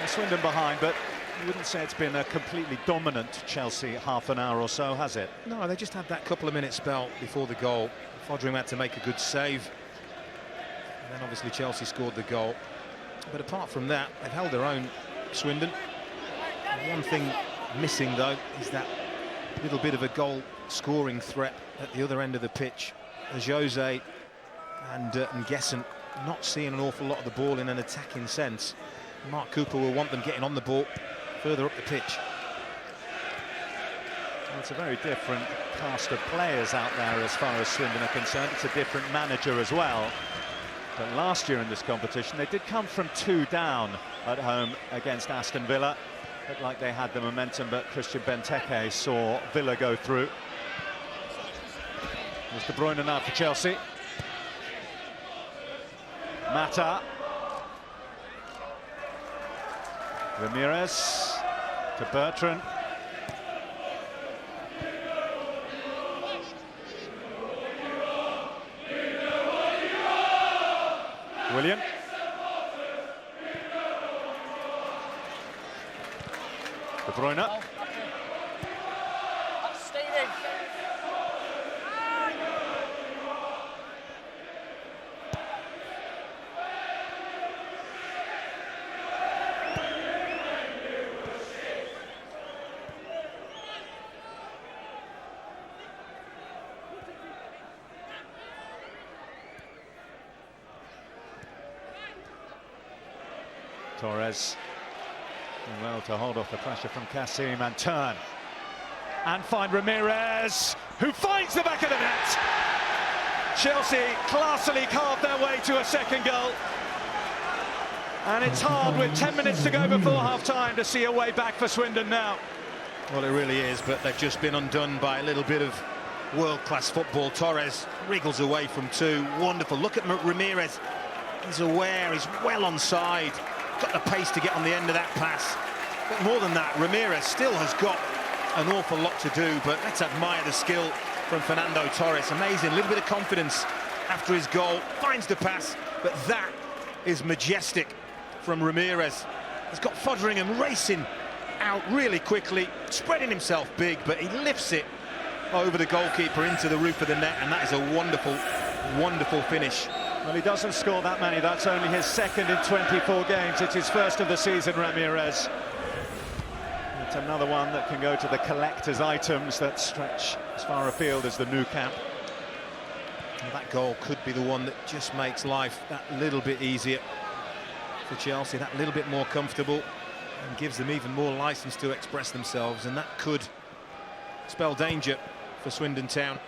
Swindon behind, but you wouldn't say it's been a completely dominant Chelsea half an hour or so, has it? No, they just had that couple of minute spell before the goal. Foderingham had to make a good save. And then obviously Chelsea scored the goal. But apart from that, they've held their own, Swindon. One thing missing, though, is that little bit of a goal-scoring threat at the other end of the pitch. José and Gesson not seeing an awful lot of the ball in an attacking sense. Mark Cooper will want them getting on the ball further up the pitch. Well, it's a very different cast of players out there as far as Swindon are concerned. It's a different manager as well. But last year in this competition, they did come from 2 down at home against Aston Villa. Looked like they had the momentum, but Christian Benteke saw Villa go through. There's De Bruyne now for Chelsea. Mata. Ramirez to Bertrand. William. De Bruyne. Torres well to hold off the pressure from Kassim and turn and find Ramirez, who finds the back of the net. Chelsea classily carved their way to a second goal, and it's hard with 10 minutes to go before half-time to see a way back for Swindon now. Well, it really is, but they've just been undone by a little bit of world-class football. Torres wriggles away from 2. Wonderful. Look at Ramirez. He's aware, he's well onside. Got the pace to get on the end of that pass. But more than that, Ramirez still has got an awful lot to do, but let's admire the skill from Fernando Torres. Amazing, a little bit of confidence after his goal. Finds the pass, but that is majestic from Ramirez. He's got Foderingham racing out really quickly, spreading himself big, but he lifts it over the goalkeeper into the roof of the net, and that is a wonderful, wonderful finish. Well, he doesn't score that many. That's only his second in 24 games. It's his first of the season, Ramirez. It's another one that can go to the collector's items that stretch as far afield as the new camp. And that goal could be the one that just makes life that little bit easier for Chelsea, that little bit more comfortable, and gives them even more license to express themselves, and that could spell danger for Swindon Town.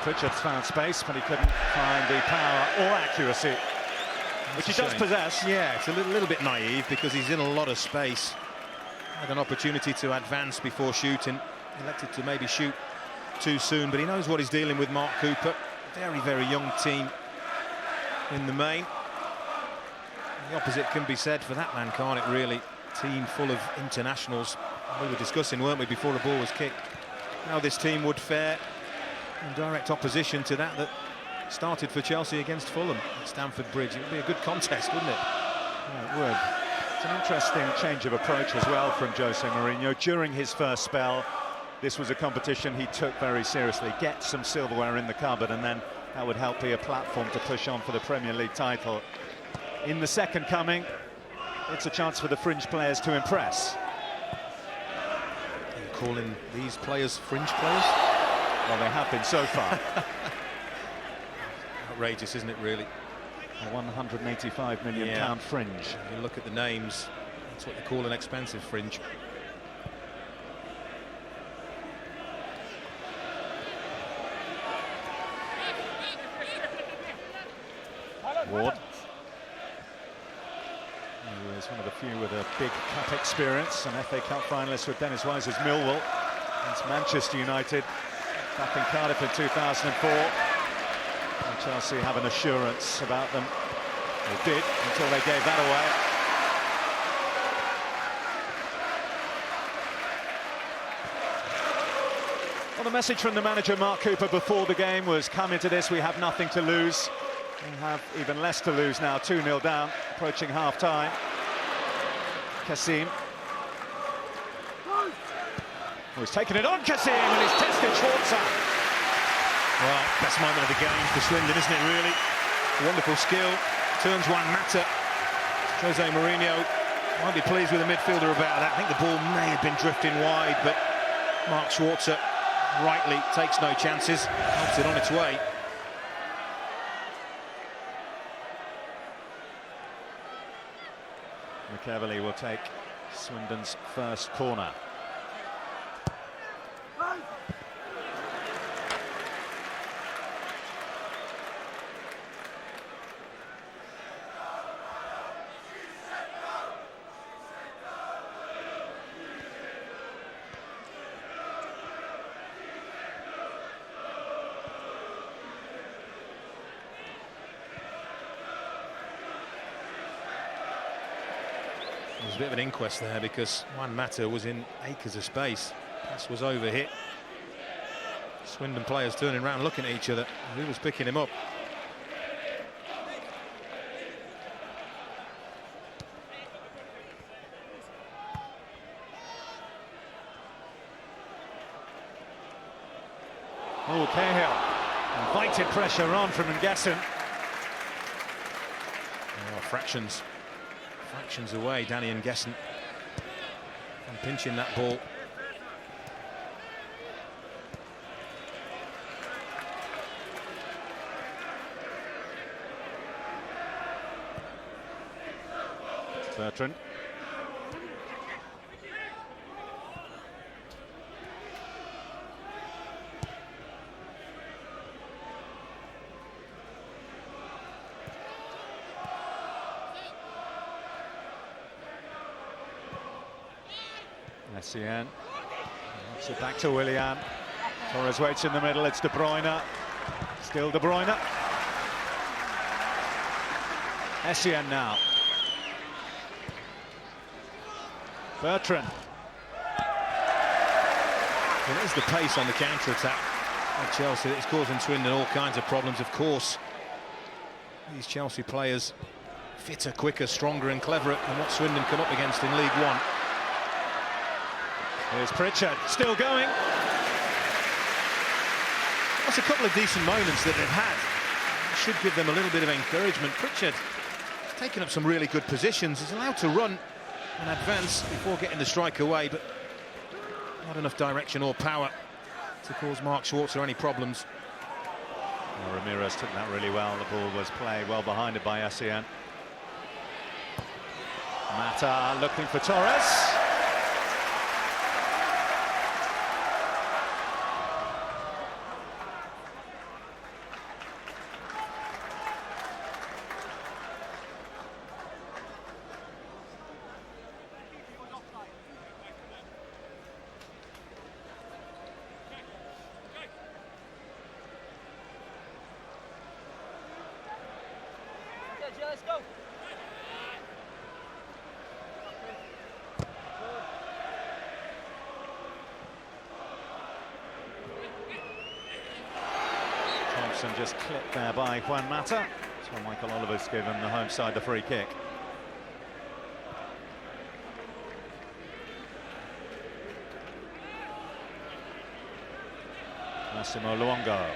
Pritchard's found space, but he couldn't find the power or accuracy, which he does possess. Yeah, it's a little bit naive because he's in a lot of space. Had an opportunity to advance before shooting. Elected to maybe shoot too soon, but he knows what he's dealing with, Mark Cooper. Very, very young team in the main. The opposite can be said for that man, can't it, really? Team full of internationals. We were discussing, weren't we, before the ball was kicked, how this team would fare in direct opposition to that started for Chelsea against Fulham at Stamford Bridge. It would be a good contest, wouldn't it? Yeah, it would. It's an interesting change of approach as well from José Mourinho. During his first spell, this was a competition he took very seriously. Get some silverware in the cupboard, and then that would help be a platform to push on for the Premier League title. In the second coming, it's a chance for the fringe players to impress. Are you calling these players fringe players? Well, they have been so far. Outrageous, isn't it, really? A £185 million fringe. You look at the names, that's what they call an expensive fringe. Ward, who is one of the few with a big cup experience, an FA Cup finalist with Dennis Wise's Millwall against Manchester United back in Cardiff in 2004. And Chelsea have an assurance about them. They did until they gave that away. Well, the message from the manager, Mark Cooper, before the game was, come into this, we have nothing to lose. We have even less to lose now, 2-0 down, approaching half-time. Kassim. Oh, he's taken it on, Kassim, and he's tested Schwarzer. Well, best moment of the game for Swindon, isn't it, really? Wonderful skill, turns Juan Mata. José Mourinho might be pleased with the midfielder about that. I think the ball may have been drifting wide, but Mark Schwarzer rightly takes no chances, helps it on its way. McEverley will take Swindon's first corner. There's a bit of an inquest there because Juan Mata was in acres of space. Pass was overhit. Swindon players turning around looking at each other. Who was picking him up? Oh, Cahill invited pressure on from Ngessen. Oh, fractions away, Danny Ngessen from pinching that ball. Bertrand. Essien. So back to Willian. Torres waits in the middle. It's De Bruyne. Still De Bruyne. Essien now. Bertrand. Well, it is the pace on the counter-attack of Chelsea that is causing Swindon all kinds of problems. Of course, these Chelsea players fitter, quicker, stronger and cleverer than what Swindon come up against in League One. Here's Pritchard, still going. That's a couple of decent moments that they've had. Should give them a little bit of encouragement. Pritchard has taken up some really good positions. He's allowed to run and advance before getting the strike away, but not enough direction or power to cause Mark Schwarzer any problems. Well, Ramirez took that really well. The ball was played well behind it by Essien. Mata looking for Torres. Let's go. Thompson just clipped there by Juan Mata. So Michael Oliver's given the home side the free kick. Massimo Luongo.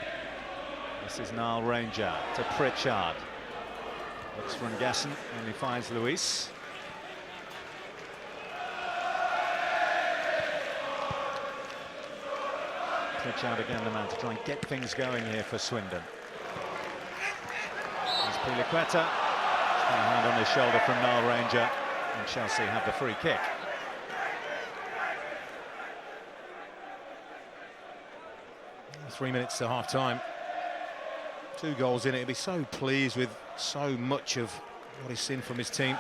This is Nile Ranger to Pritchard. Looks for Ngessen, only finds Luis. Pritchard again, the man to try and get things going here for Swindon. There's Piliqueta. Hand on his shoulder from Nile Ranger, and Chelsea have the free kick. Three minutes to half-time. 2 goals in it. He'll be so pleased with so much of what he's seen from his team.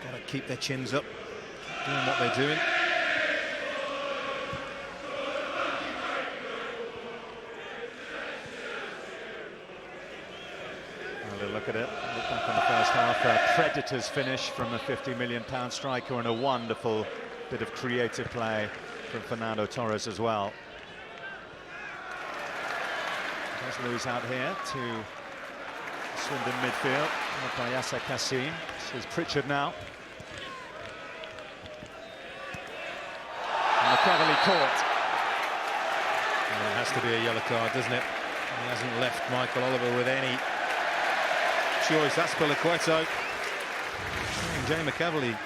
got to keep their chins up, doing what they're doing. Look at it. Look back on the first half. A Predators finish from a £50 million striker, and a wonderful bit of creative play from Fernando Torres as well. There's Lewis out here to Swindon midfield, led by Yasser Kassim. This is Pritchard now. And McCaverly caught. Well, it has to be a yellow card, doesn't it? He hasn't left Michael Oliver with any choice. That's Piliqueto. Jay McCaverly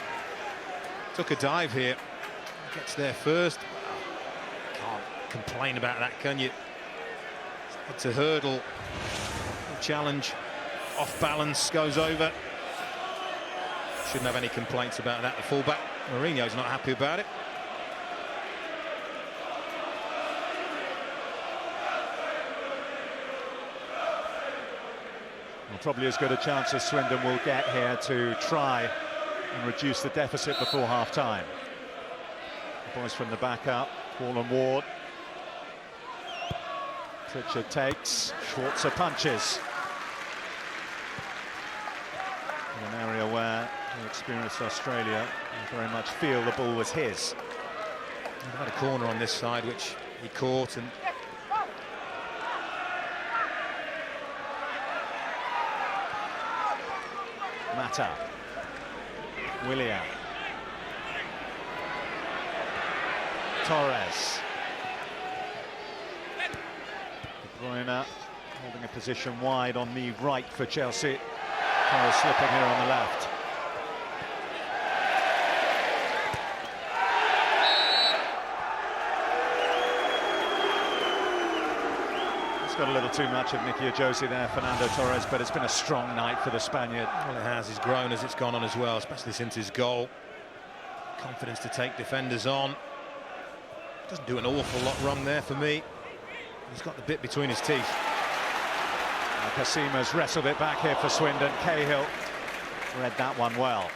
took a dive here. Gets there first. Can't complain about that, can you? It's a hurdle. Challenge. Off balance, goes over. Shouldn't have any complaints about that. The fullback, Mourinho's not happy about it. Well, probably as good a chance as Swindon will get here to try and reduce the deficit before half-time. The boys from the back up, Paul and Ward. Pritchard takes, Schwarzer punches. In an area where the experienced Australia very much feel the ball was his. They've had a corner on this side which he caught, and Mata, Willian, Torres, De Bruyne holding a position wide on the right for Chelsea. Torres slipping here on the left. Got a little too much of Nicky José there, Fernando Torres, but it's been a strong night for the Spaniard. well, it has. He's grown as it's gone on as well, especially since his goal. Confidence to take defenders on. Doesn't do an awful lot wrong there for me. He's got the bit between his teeth. Kassim has wrestled it back here for Swindon. Cahill read that one well.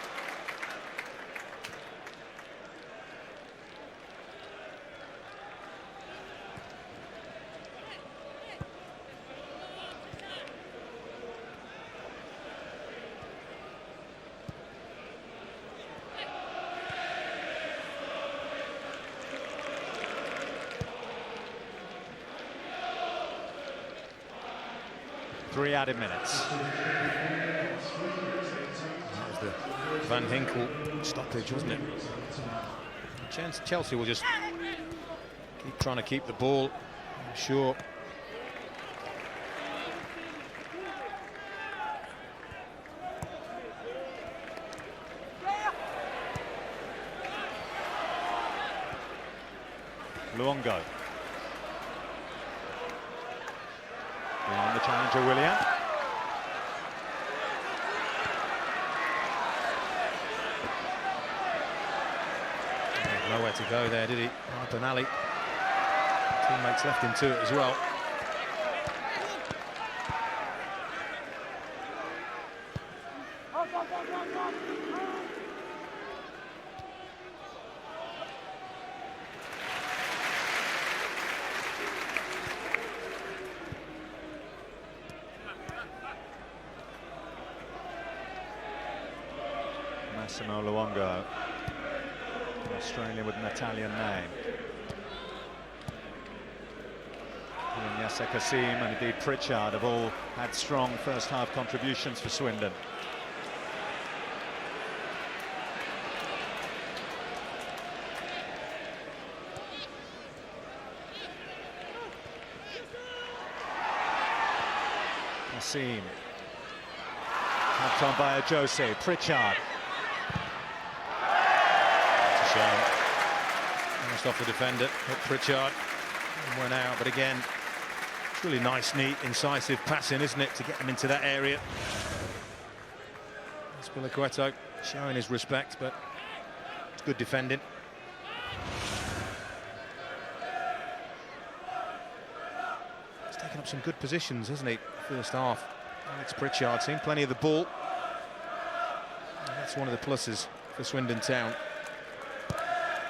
Three added minutes. That was the Van Hinkel stoppage, wasn't it? Chelsea will just keep trying to keep the ball, I'm sure. Luongo. Beyond the challenger, Willian. Nowhere to go there, did he? Up an alley. Teammates left him to it as well. Massimo Luongo, an Australian with an Italian name. He and Yasser Kassim and indeed Pritchard have all had strong first half contributions for Swindon. Kassim. Tapped on by José. Pritchard. It's a shame. Almost off the defender, hit Pritchard and went out. But again, it's really nice, neat, incisive passing, isn't it, to get him into that area. Piliqueto showing his respect, but it's good defending. He's taken up some good positions, hasn't he? First half. Alex Pritchard seen plenty of the ball. That's one of the pluses for Swindon Town.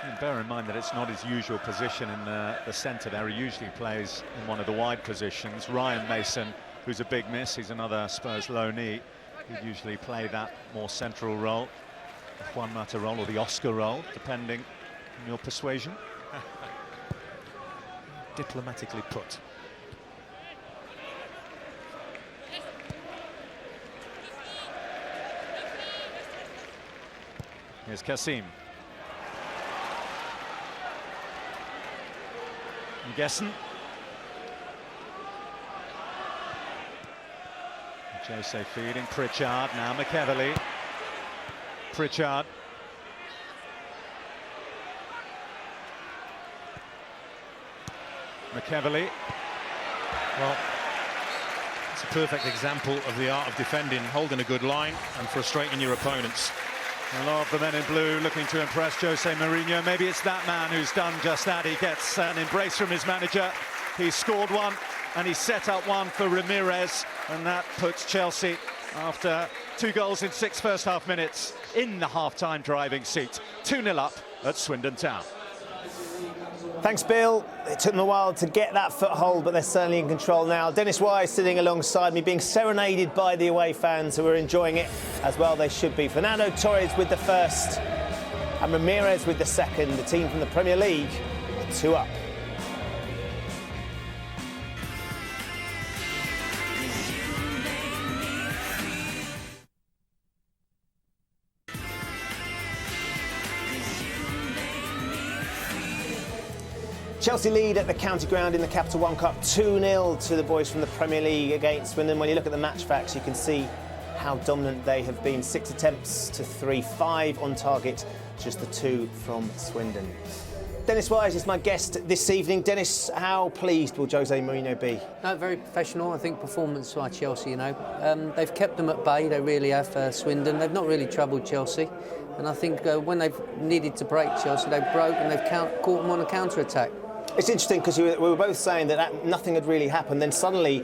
And bear in mind that it's not his usual position in the centre there. He usually plays in one of the wide positions. Ryan Mason, who's a big miss, he's another Spurs loanee. He'd usually play that more central role, the Juan Mata role or the Oscar role, depending on your persuasion. Diplomatically put. Here's Kasim. Gessen. Jose feeding Pritchard, now McEverly. Pritchard. McEverly. Well, it's a perfect example of the art of defending, holding a good line and frustrating your opponents. A lot of the men in blue looking to impress José Mourinho. Maybe it's that man who's done just that. He gets an embrace from his manager. He's scored one and he set up one for Ramirez, and that puts Chelsea, after 2 goals in 6 first-half minutes, in the half-time driving seat. 2-0 up at Swindon Town. Thanks, Bill. It took them a while to get that foothold, but they're certainly in control now. Dennis Wise sitting alongside me, being serenaded by the away fans who are enjoying it as well. They should be. Fernando Torres with the first and Ramirez with the second. The team from the Premier League are 2 up. Chelsea lead at the County Ground in the Capital One Cup 2-0 to the boys from the Premier League against Swindon. When you look at the match facts, you can see how dominant they have been. 6 attempts to 3, 5 on target, just the 2 from Swindon. Dennis Wise is my guest this evening. Dennis, how pleased will José Mourinho be? No, very professional, I think, performance by Chelsea, you know. They've kept them at bay, they really have, Swindon. They've not really troubled Chelsea. And I think when they've needed to break Chelsea, they've broke and they've caught them on a counter-attack. It's interesting because we were both saying that nothing had really happened. Then suddenly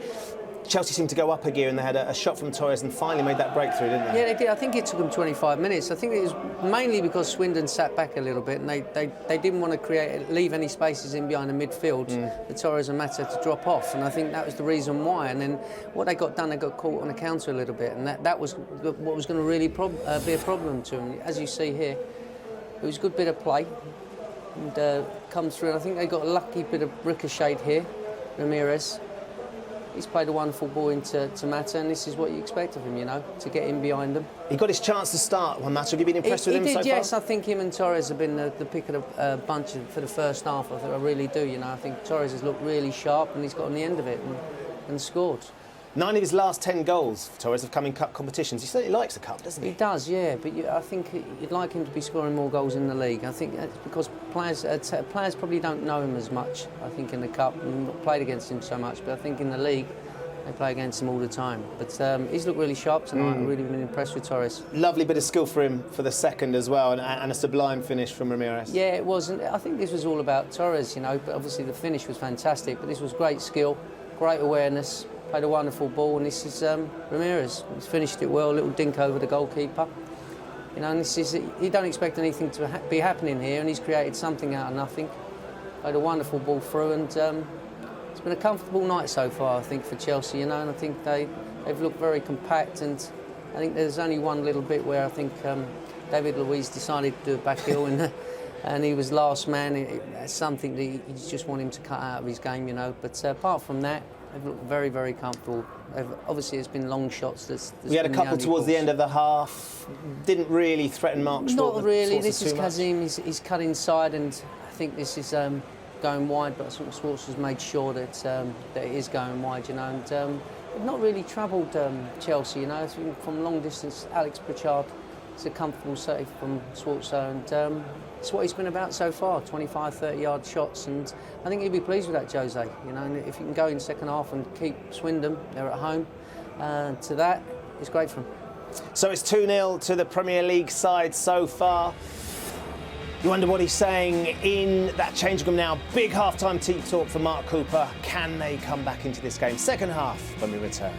Chelsea seemed to go up a gear and they had a shot from Torres and finally made that breakthrough, didn't they? Yeah, they did. I think it took them 25 minutes. I think it was mainly because Swindon sat back a little bit and they didn't want to leave any spaces in behind the midfield for Torres and Mata to drop off. And I think that was the reason why. And then what they got done, they got caught on a counter a little bit. And that was what was going to really be a problem to them. As you see here, it was a good bit of play. And come through, and I think they got a lucky bit of ricochet here, Ramirez. He's played a wonderful ball into Mata, and this is what you expect of him, you know, to get in behind them. He got his chance to start, Juan Mata. Have you been impressed with him so far? Yes, I think him and Torres have been the pick of the bunch for the first half. I really do, you know. I think Torres has looked really sharp, and he's got on the end of it and scored. 9 of his last 10 goals for Torres have come in cup competitions. He certainly likes the cup, doesn't he? He does, yeah. But I think you'd like him to be scoring more goals in the league. I think that's because players probably don't know him as much, I think, in the cup, and not played against him so much. But I think in the league, they play against him all the time. But he's looked really sharp tonight. I've really been impressed with Torres. Lovely bit of skill for him for the second as well, and a sublime finish from Ramirez. Yeah, it was. And I think this was all about Torres, you know. But obviously the finish was fantastic. But this was great skill, great awareness. Played a wonderful ball, and this is Ramirez. He's finished it well, a little dink over the goalkeeper. You know, and this is, you don't expect anything to be happening here, and he's created something out of nothing. Played a wonderful ball through, and it's been a comfortable night so far, I think, for Chelsea, you know, and I think they've looked very compact, and I think there's only one little bit where I think David Luiz decided to do a back heel, and he was last man. It's something that you just want him to cut out of his game, you know, but apart from that, they've looked very, very comfortable. Obviously, it's been long shots. We had a couple towards the end of the half. Didn't really threaten Mark Schwartz. Not really. This is Kazim. He's cut inside, and I think this is going wide. But I think Schwartz has made sure that it is going wide, you know. And they've not really troubled Chelsea, you know. From long distance, Alex Pritchard. It's a comfortable save from Schwartz, and it's what he's been about so far, 25, 30-yard shots, and I think he'll be pleased with that, Jose. You know, and if you can go in second half and keep Swindon, they're at home, to that, it's great for him. So it's 2-0 to the Premier League side so far. You wonder what he's saying in that changing room now. Big half-time team talk for Mark Cooper. Can they come back into this game? Second half when we return.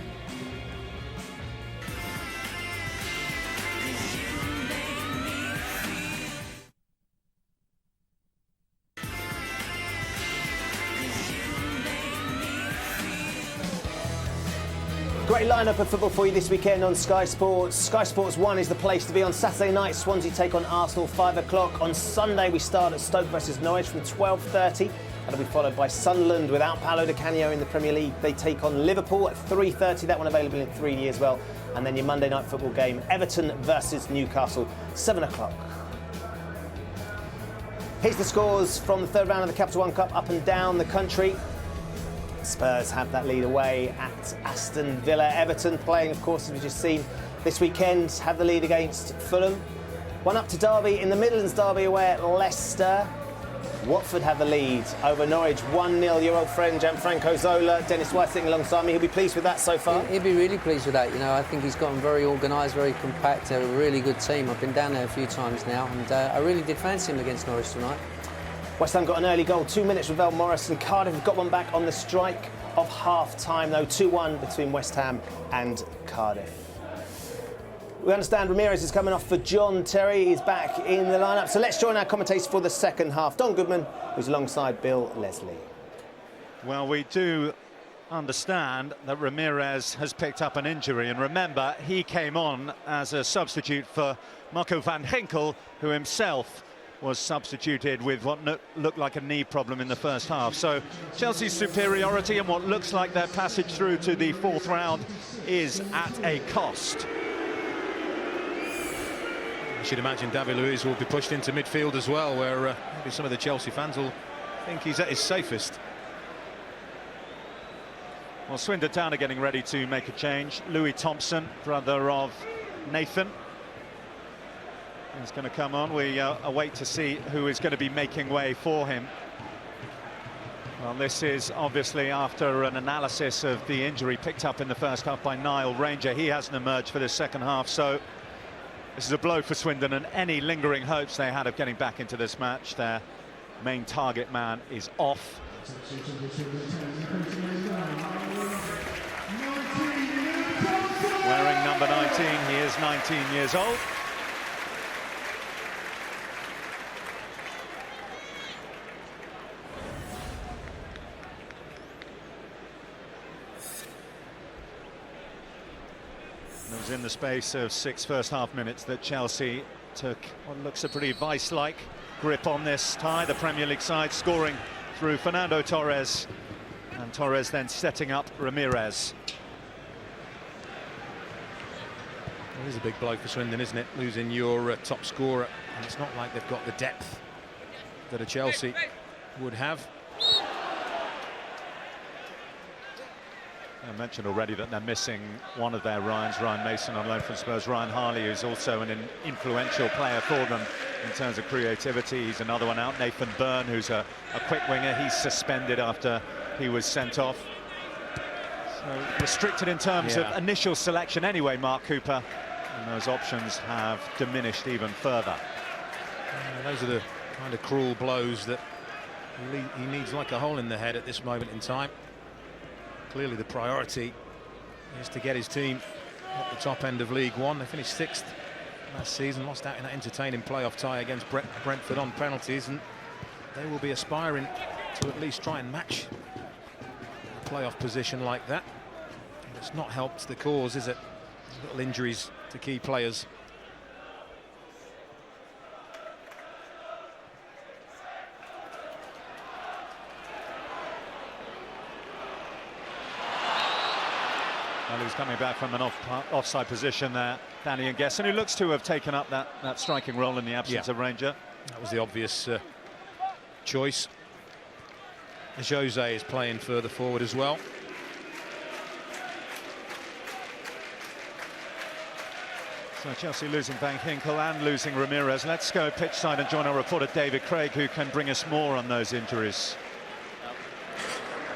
Great lineup of football for you this weekend on Sky Sports. Sky Sports 1 is the place to be. On Saturday night, Swansea take on Arsenal, 5 o'clock. On Sunday, we start at Stoke versus Norwich from 12:30. That'll be followed by Sunderland without Paolo Di Canio in the Premier League. They take on Liverpool at 3:30. That one available in 3D as well. And then your Monday night football game, Everton versus Newcastle, 7 o'clock. Here's the scores from the third round of the Capital One Cup up and down the country. Spurs have that lead away at Aston Villa. Everton playing, of course, as we've just seen this weekend, have the lead against Fulham. 1 up to Derby in the Midlands Derby away at Leicester. Watford have the lead over Norwich, 1-0. Your old friend Gianfranco Zola, Dennis White sitting alongside me. He'll be pleased with that so far. He'll be really pleased with that. You know, I think he's gotten very organised, very compact. They're a really good team. I've been down there a few times now, and I really did fancy him against Norwich tonight. West Ham got an early goal, 2 minutes, Ravel Morris, and Cardiff have got one back on the strike of half-time, though. 2-1 between West Ham and Cardiff. We understand Ramirez is coming off for John Terry. He's back in the lineup. So let's join our commentators for the second half. Don Goodman, who's alongside Bill Leslie. Well, we do understand that Ramirez has picked up an injury, and remember, he came on as a substitute for Marco van Ginkel, who himself was substituted with what looked like a knee problem in the first half. So Chelsea's superiority and what looks like their passage through to the fourth round is at a cost. I should imagine David Luiz will be pushed into midfield as well, where maybe some of the Chelsea fans will think he's at his safest. Well, Swindon Town are getting ready to make a change. Louis Thompson, brother of Nathan, is going to come on. We await to see who is going to be making way for him. Well, this is obviously after an analysis of the injury picked up in the first half by Niall Ranger. He hasn't emerged for the second half, so this is a blow for Swindon, and any lingering hopes they had of getting back into this match. Their main target man is off. Wearing number 19, he is 19 years old. It was in the space of 6 first-half minutes that Chelsea took what looks a pretty vice-like grip on this tie. The Premier League side scoring through Fernando Torres, and Torres then setting up Ramirez. It is a big blow for Swindon, isn't it? Losing your top scorer, and it's not like they've got the depth that a Chelsea would have. I mentioned already that they're missing one of their Ryans, Ryan Mason on loan from Spurs. Ryan Harley, who's also an influential player for them in terms of creativity. He's another one out. Nathan Byrne, who's a quick winger. He's suspended after he was sent off. So restricted in terms of initial selection anyway, Mark Cooper. And those options have diminished even further. Those are the kind of cruel blows that he needs like a hole in the head at this moment in time. Clearly the priority is to get his team at the top end of League One. They finished 6th last season, lost out in that entertaining playoff tie against Brentford on penalties, and they will be aspiring to at least try and match a playoff position like that. And it's not helped the cause, is it? Little injuries to key players. Well, he was coming back from an offside position there, Danny N'Guessan, who looks to have taken up that striking role in the absence of Ranger. That was the obvious choice. José is playing further forward as well. So Chelsea losing Van Ginkel and losing Ramirez. Let's go pitch side and join our reporter David Craig, who can bring us more on those injuries.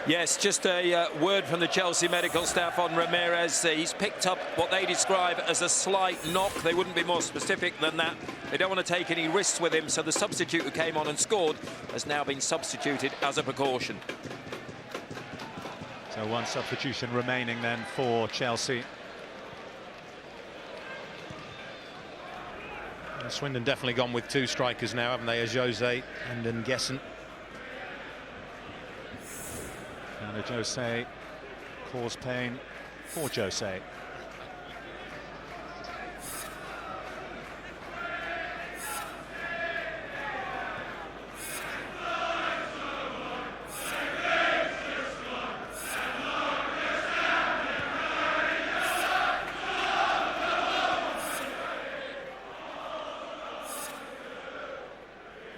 Yes, just a word from the Chelsea medical staff on Ramirez. He's picked up what they describe as a slight knock. They wouldn't be more specific than that. They don't want to take any risks with him, so the substitute who came on and scored has now been substituted as a precaution. So one substitution remaining then for Chelsea. Swindon definitely gone with 2 strikers now, haven't they? José and N'Guessan. And José caused pain for José.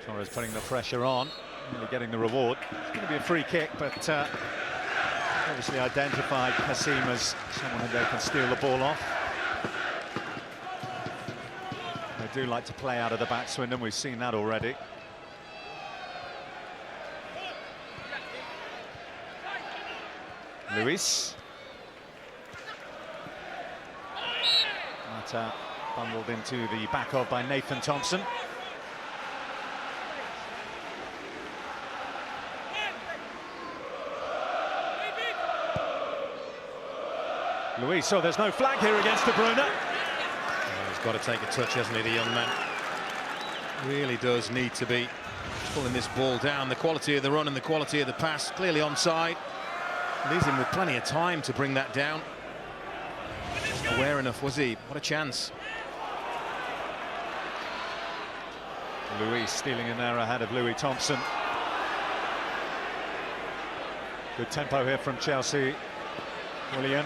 Torres putting the pressure on, really getting the reward. It's going to be a free kick, but obviously identified Kassim as someone who they can steal the ball off. They do like to play out of the back, Swindon. We've seen that already. Luis. That bundled into the back of by Nathan Thompson. Luis, so there's no flag here against De Bruyne. Oh, he's got to take a touch, hasn't he, the young man? Really does need to be pulling this ball down. The quality of the run and the quality of the pass, clearly onside. Leaves him with plenty of time to bring that down. Wasn't aware enough, was he? What a chance. Luis stealing in there ahead of Louis Thompson. Good tempo here from Chelsea. Willian.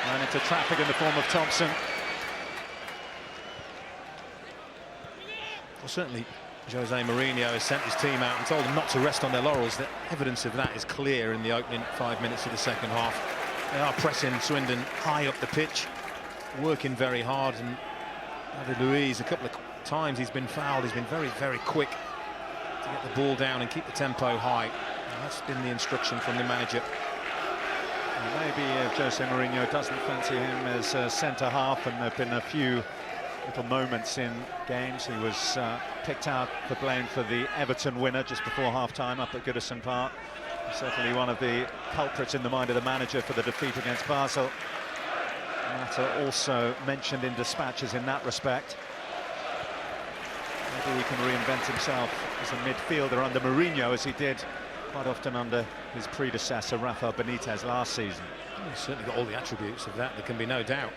Ran into traffic in the form of Thompson. Well, certainly José Mourinho has sent his team out and told them not to rest on their laurels. The evidence of that is clear in the opening 5 minutes of the second half. They are pressing Swindon high up the pitch, working very hard, and David Luiz, a couple of times he's been fouled. He's been very, very quick to get the ball down and keep the tempo high. And that's been the instruction from the manager. Maybe José Mourinho doesn't fancy him as centre-half, and there have been a few little moments in games. He was picked out for blame for the Everton winner just before half-time up at Goodison Park. Certainly one of the culprits in the mind of the manager for the defeat against Basel. Mata also mentioned in dispatches in that respect. Maybe he can reinvent himself as a midfielder under Mourinho, as he did quite often under his predecessor Rafa Benitez last season. He's certainly got all the attributes of that, there can be no doubt.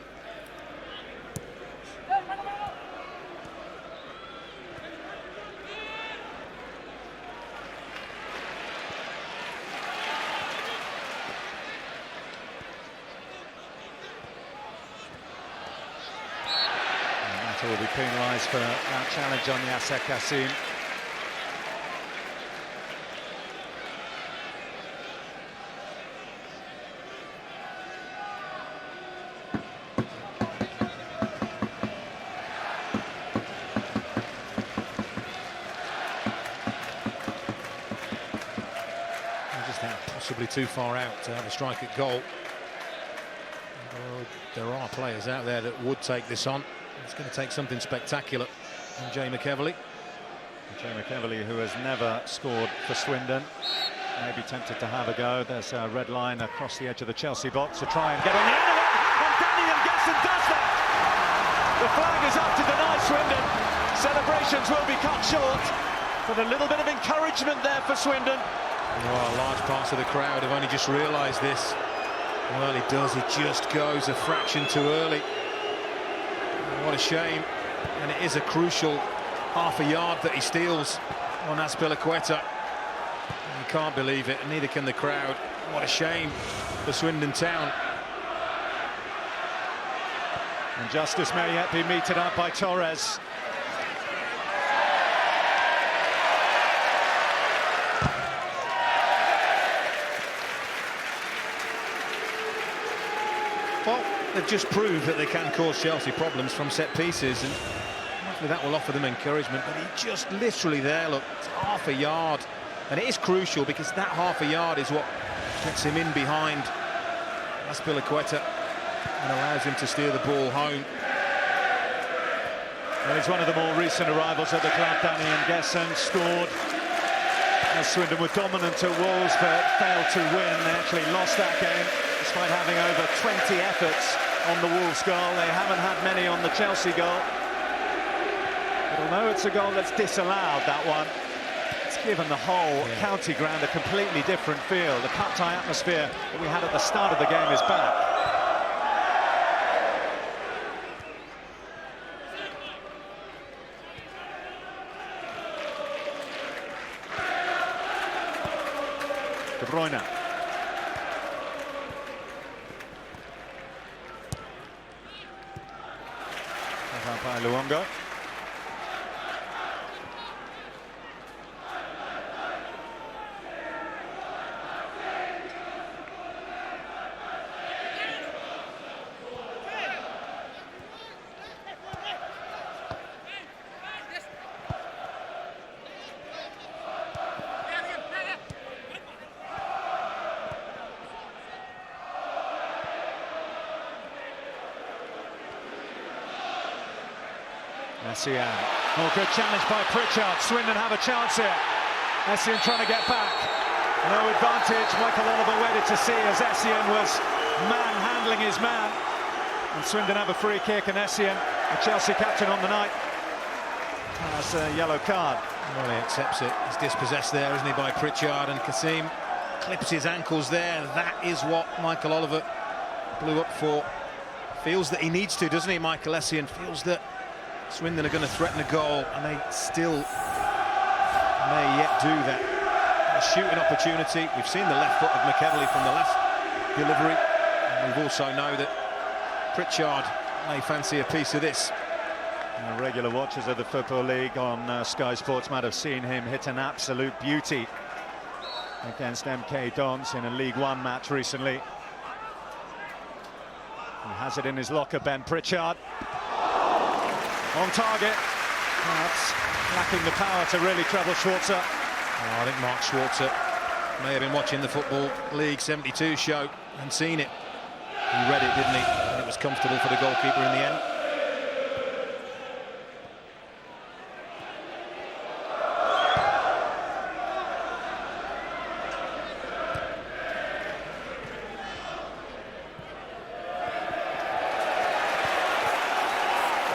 Mata will be penalised for that challenge on Yasser Kassim. Possibly too far out to have a strike at goal. There are players out there that would take this on. It's going to take something spectacular from Jay McEverley. Jay McEverley, who has never scored for Swindon, may be tempted to have a go. There's a red line across the edge of the Chelsea box to try and get on the end of it, and Daniel Gesson does that. The flag is up to deny Swindon. Celebrations will be cut short, but a little bit of encouragement there for Swindon. Well, large parts of the crowd have only just realised this. Well, he does. He just goes a fraction too early. What a shame. And it is a crucial half a yard that he steals on Azpilicueta. You can't believe it, and neither can the crowd. What a shame for Swindon Town. And justice may yet be meted up by Torres. Well, they've just proved that they can cause Chelsea problems from set pieces, and hopefully that will offer them encouragement. But he just literally there, look, it's half a yard. And it is crucial because that half a yard is what gets him in behind Azpilicueta and allows him to steer the ball home. Well, he's one of the more recent arrivals at the club. Daniel Gesson scored as Swindon were dominant at Wolves but failed to win. They actually lost that game despite having over 20 efforts on the Wolves goal. They haven't had many on the Chelsea goal. But although it's a goal that's disallowed, that one, it's given the whole county ground a completely different feel. The cup-tie atmosphere that we had at the start of the game is back. De Bruyne. By Luongo. Essien. Oh, good challenge by Pritchard. Swindon have a chance here. Essien trying to get back. No advantage. Michael Oliver waited to see as Essien was manhandling his man. And Swindon have a free kick, and Essien, the Chelsea captain on the night, has a yellow card. Well, he accepts it. He's dispossessed there, isn't he, by Pritchard, and Kasim clips his ankles there. That is what Michael Oliver blew up for. Feels that he needs to, doesn't he, Michael Essien? Feels that Swindon are going to threaten a goal, and they still may yet do that. A shooting opportunity. We've seen the left foot of McEverley from the last delivery, and we also know that Pritchard may fancy a piece of this. And the regular watchers of the Football League on Sky Sports might have seen him hit an absolute beauty against MK Dons in a League One match recently. He has it in his locker, Ben Pritchard. On target. That's lacking the power to really trouble Schwarzer. Oh, I think Mark Schwarzer may have been watching the Football League 72 show and seen it. He read it, didn't he? And it was comfortable for the goalkeeper in the end.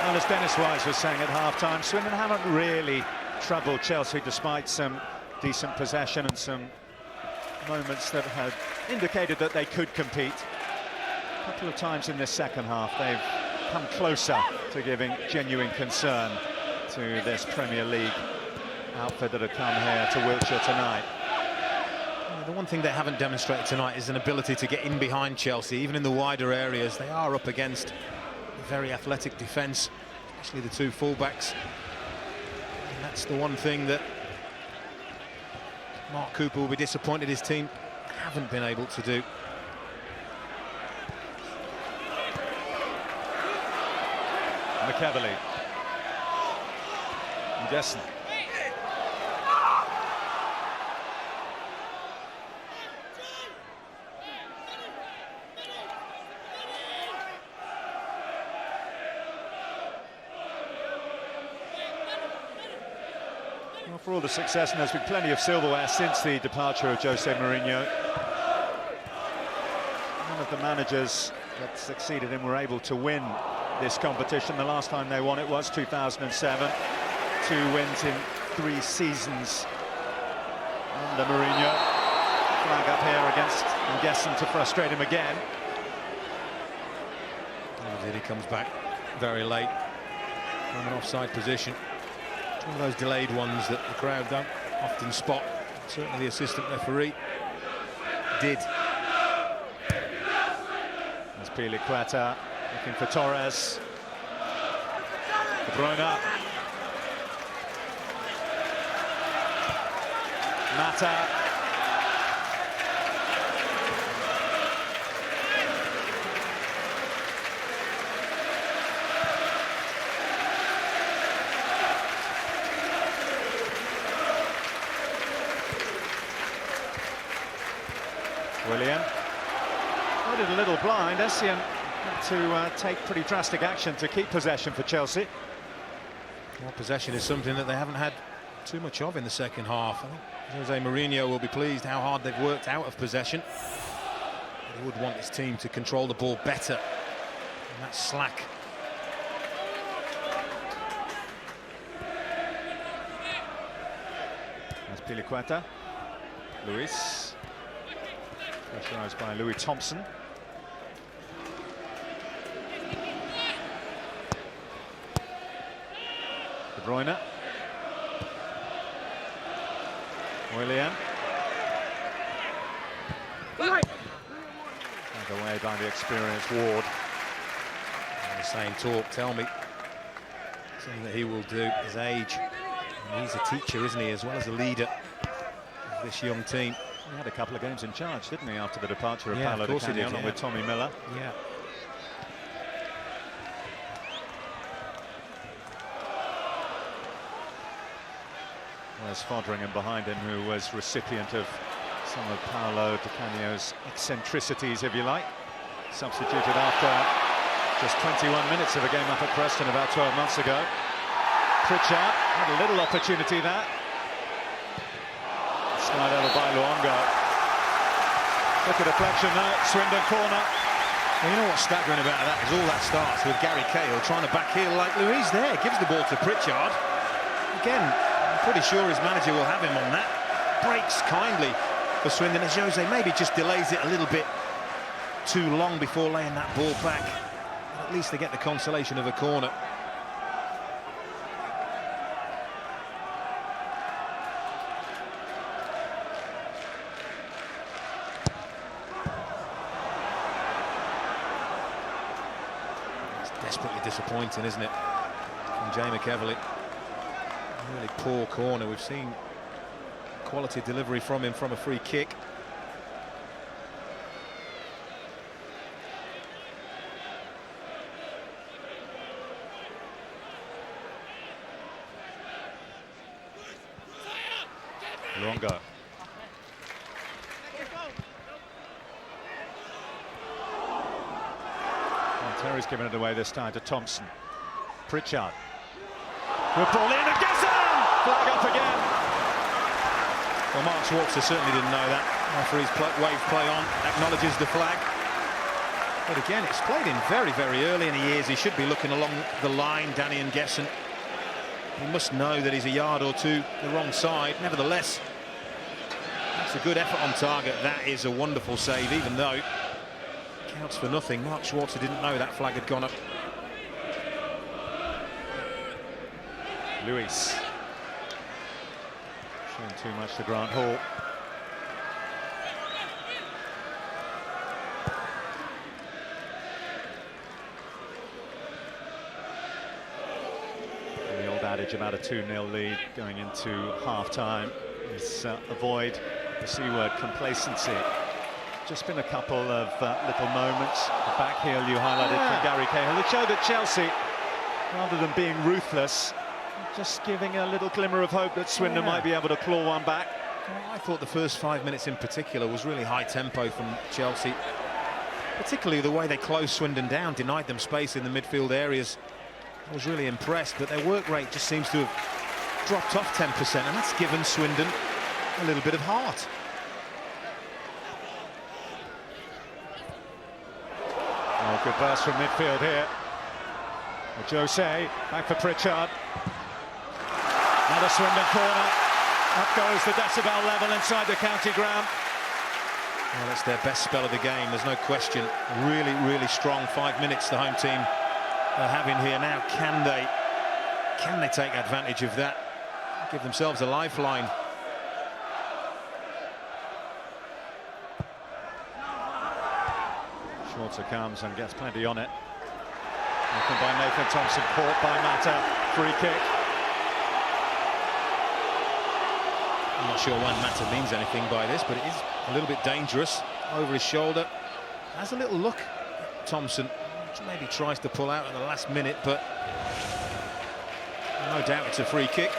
Well, as Dennis Wise was saying at half-time, Swindon haven't really troubled Chelsea despite some decent possession and some moments that had indicated that they could compete. A couple of times in this second half they've come closer to giving genuine concern to this Premier League outfit that have come here to Wiltshire tonight. The one thing they haven't demonstrated tonight is an ability to get in behind Chelsea, even in the wider areas. They are up against a very athletic defence, especially the two fullbacks. And that's the one thing that Mark Cooper will be disappointed his team haven't been able to do. McEverley. Gesson. Well, for all the success, and there's been plenty of silverware since the departure of José Mourinho, none of the managers that succeeded him were able to win this competition. The last time they won it was 2007. 2 wins in 3 seasons under Mourinho. Flag up here against Gesson to frustrate him again. He comes back very late from an offside position. It's one of those delayed ones that the crowd don't often spot. Certainly the assistant referee did. There's Piliqueta looking for Torres. De Bruyne. Mata. William. Put it a little blind. Essien had to take pretty drastic action to keep possession for Chelsea. Well, possession is something that they haven't had too much of in the second half. I think José Mourinho will be pleased how hard they've worked out of possession. But he would want his team to control the ball better. And that's slack. That's Piliqueta. Luis. Pressurised by Louis Thompson. De Bruyne. Willian. Taken away by the experienced Ward. And the same talk, tell me. Something that he will do, his age. And he's a teacher, isn't he, as well as a leader of this young team. He had a couple of games in charge, didn't he, after the departure of Yeah, Paolo of course Di he did, Canio, along yeah. with Tommy Miller. Yeah. There's Foderingham behind him, who was recipient of some of Paolo Di Canio's eccentricities, if you like. Substituted after just 21 minutes of a game up at Preston about 12 months ago. Pritchard had a little opportunity there. Slide over by Luongo. Look at deflection now, Swindon corner. Well, you know what's staggering about that is all that starts with Gary Cahill trying to backheel like Louis there. Gives the ball to Pritchard. Again, I'm pretty sure his manager will have him on that. Breaks kindly for Swindon as Jose maybe just delays it a little bit too long before laying that ball back. At least they get the consolation of a corner. It's desperately disappointing, isn't it, from Jay McEverly. Really poor corner. We've seen quality delivery from him from a free kick. Luongo. And Terry's given it away this time to Thompson. Pritchard. Good ball in and gets it! Flag up again. Well, Mark Schwarzer certainly didn't know that. Referee's wave play on, acknowledges the flag. But again, it's played in very, very early in the years. He should be looking along the line, Danny and Gessen. He must know that he's a yard or two the wrong side. Nevertheless, that's a good effort on target. That is a wonderful save, even though it counts for nothing. Mark Schwarzer didn't know that flag had gone up. Luis. Showing too much to Grant Hall. The old adage about a 2-0 lead going into half-time is avoid the C word, complacency. Just been a couple of little moments. The back heel you highlighted from Gary Cahill. It showed that Chelsea, rather than being ruthless, just giving a little glimmer of hope that Swindon might be able to claw one back. I thought the first 5 minutes in particular was really high tempo from Chelsea. Particularly the way they closed Swindon down, denied them space in the midfield areas. I was really impressed, but their work rate just seems to have dropped off 10%, and that's given Swindon a little bit of heart. Oh, good burst from midfield here. Jose, back for Pritchard. Another Swindon corner. Up goes the decibel level inside the county ground. Well, that's their best spell of the game, there's no question. Really, really strong 5 minutes the home team are having here now. Can they take advantage of that? Give themselves a lifeline. Schwarzer comes and gets plenty on it. Taken by Nathan Thompson, caught by Mata. Free kick. I'm not sure why Mata means anything by this, but it is a little bit dangerous. Over his shoulder. Has a little look at Thompson, which maybe tries to pull out at the last minute, but no doubt it's a free kick.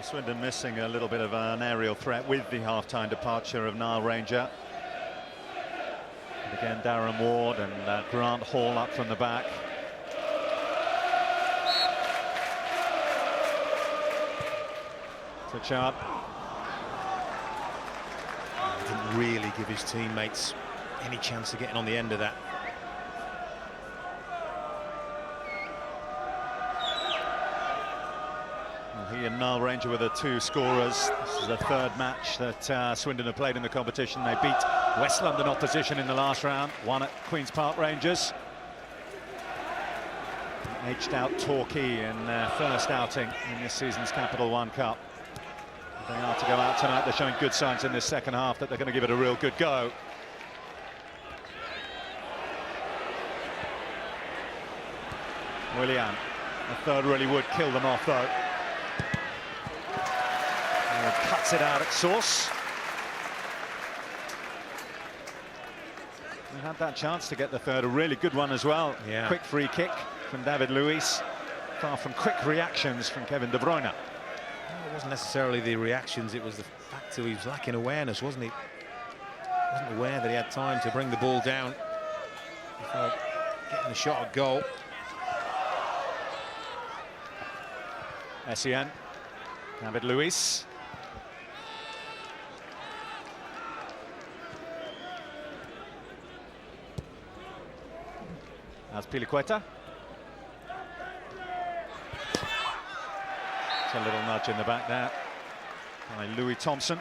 Swindon missing a little bit of an aerial threat with the half-time departure of Nile Ranger. And again, Darren Ward and Grant Hall up from the back. Pritchard. Didn't really give his teammates any chance of getting on the end of that. He and Niall Ranger were the two scorers. This is the third match that Swindon have played in the competition. They beat West London opposition in the last round, won at Queen's Park Rangers. Edged out Torquay in their first outing in this season's Capital One Cup. They are to go out tonight. They're showing good signs in this second half that they're going to give it a real good go. Willian, the third really would kill them off though. Cuts it out at source. They had that chance to get the third, a really good one as well. Yeah. Quick free kick from David Luiz, far from quick reactions from Kevin De Bruyne. Well, it wasn't necessarily the reactions, it was the fact that he was lacking awareness, wasn't he? Wasn't aware that he had time to bring the ball down before getting the shot at goal. Essien, David Luiz. That's Piliqueta. It's a little nudge in the back there by Louis Thompson.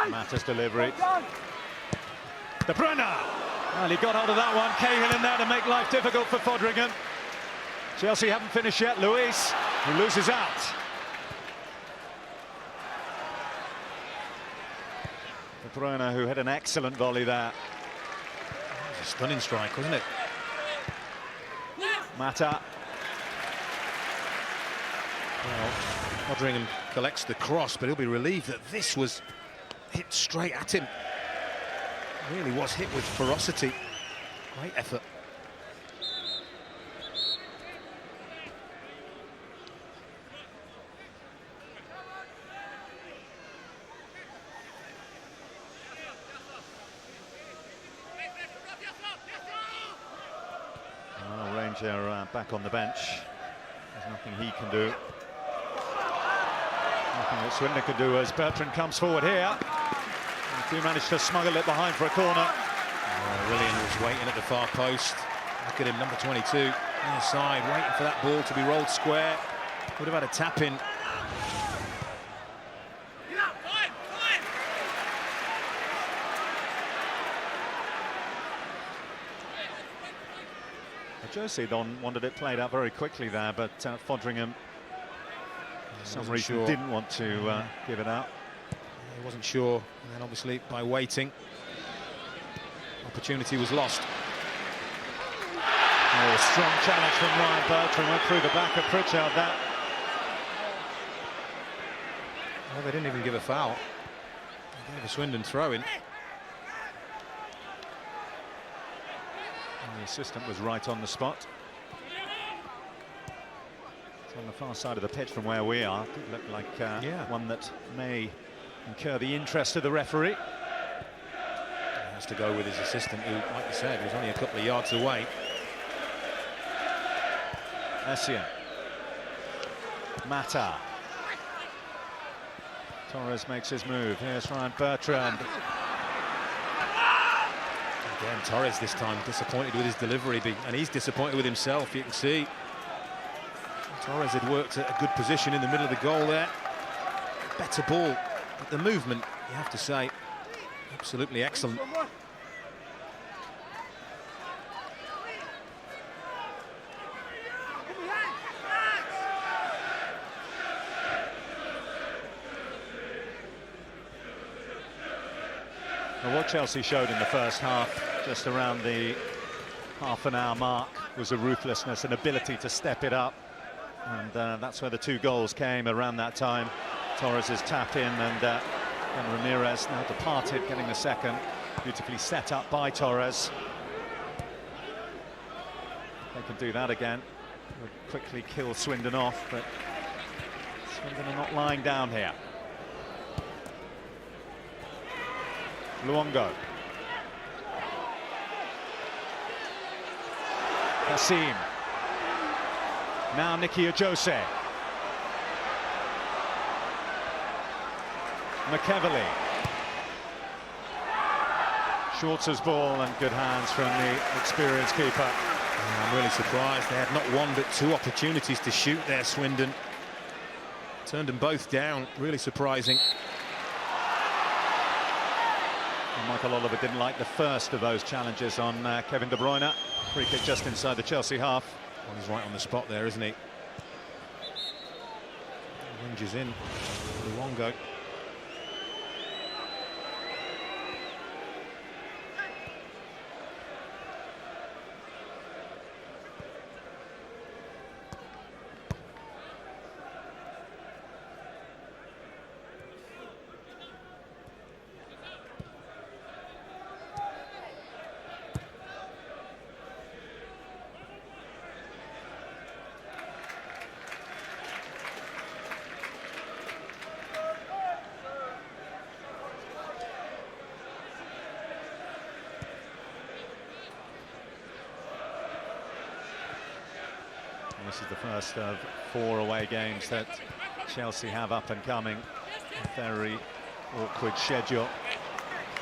Matta's delivery. De Bruyne! Well, he got hold of that one. Cahill in there to make life difficult for Foderingham. Chelsea haven't finished yet. Luiz, who loses out. De Bruyne, who had an excellent volley there. It was a stunning strike, wasn't it? Mata. Well, Foderingham collects the cross, but he'll be relieved that this was hit straight at him. Really was hit with ferocity. Great effort. Well, Ranger back on the bench. There's nothing he can do. Nothing that Swindon can do as Bertrand comes forward here. He managed to smuggle it behind for a corner. Willian was waiting at the far post. Look at him, number 22, inside, waiting for that ball to be rolled square. Would have had a tap in. José wanted it played out very quickly there, but Foderingham, for some reason, didn't want to give it out. He wasn't sure, and then obviously by waiting, opportunity was lost. Oh, strong challenge from Ryan Bertrand, went through the back of Pritchard. That. Well, they didn't even give a foul. They gave a Swindon throw-in. And the assistant was right on the spot. It's on the far side of the pitch from where we are. It looked like one that may incur the interest of the referee. He has to go with his assistant, who, like you said, was only a couple of yards away. Essien. Mata. Torres makes his move. Here's Ryan Bertrand. Again, Torres this time disappointed with his delivery, and he's disappointed with himself, you can see. Torres had worked at a good position in the middle of the goal there. Better ball, but the movement, you have to say, absolutely excellent. Well, what Chelsea showed in the first half, just around the half-an-hour mark, was a ruthlessness, an ability to step it up. And that's where the two goals came around that time. Torres's tap in, and Ramirez now departed, getting the second. Beautifully set up by Torres. They can do that again. Would quickly kill Swindon off, but Swindon are not lying down here. Luongo. Kassim. Now Nicky Jose. McEverly. Schwartz's ball and good hands from the experienced keeper. I'm really surprised they had not one but two opportunities to shoot there, Swindon. Turned them both down, really surprising. And Michael Oliver didn't like the first of those challenges on Kevin De Bruyne. Free kick just inside the Chelsea half. Well, he's right on the spot there, isn't he? Lunges in, Luongo. This is the first of 4 away games that Chelsea have up and coming. A very awkward schedule.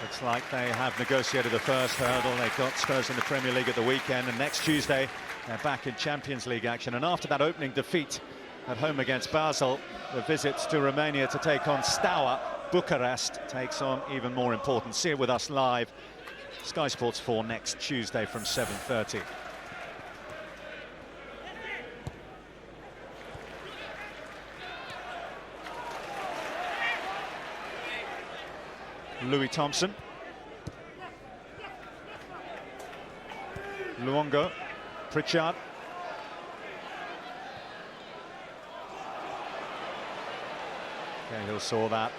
Looks like they have negotiated the first hurdle. They've got Spurs in the Premier League at the weekend, and next Tuesday they're back in Champions League action. And after that opening defeat at home against Basel, the visits to Romania to take on Steaua Bucharest takes on even more importance. See it with us live, Sky Sports 4 next Tuesday from 7:30. Louis Thompson. Luongo. Pritchard. Cahill saw that.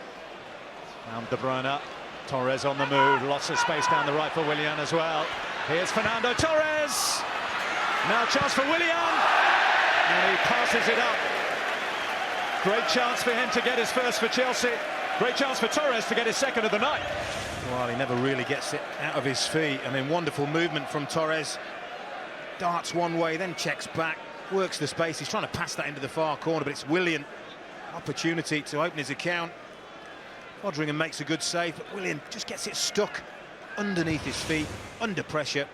Found De Bruyne. Torres on the move. Lots of space down the right for Willian as well. Here's Fernando Torres. Now chance for Willian. And he passes it up. Great chance for him to get his first for Chelsea. Great chance for Torres to get his second of the night. Well, he never really gets it out of his feet. I mean, wonderful movement from Torres. Darts one way, then checks back, works the space. He's trying to pass that into the far corner, but it's Willian. Opportunity to open his account. Foderingham makes a good save, but Willian just gets it stuck underneath his feet, under pressure.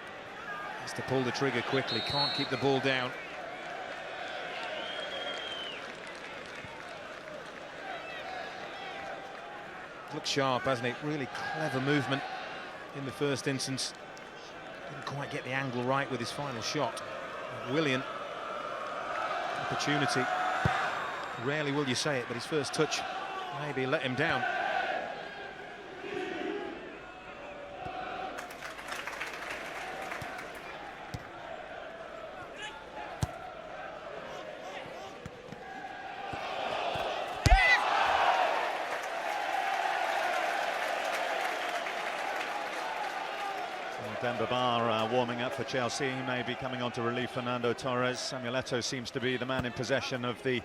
Has to pull the trigger quickly, can't keep the ball down. Looks sharp, hasn't it? Really clever movement in the first instance. Didn't quite get the angle right with his final shot. Willian, opportunity. Rarely will you say it, but his first touch maybe let him down. Demba Ba warming up for Chelsea. He may be coming on to relieve Fernando Torres. Samuel Eto'o seems to be the man in possession of the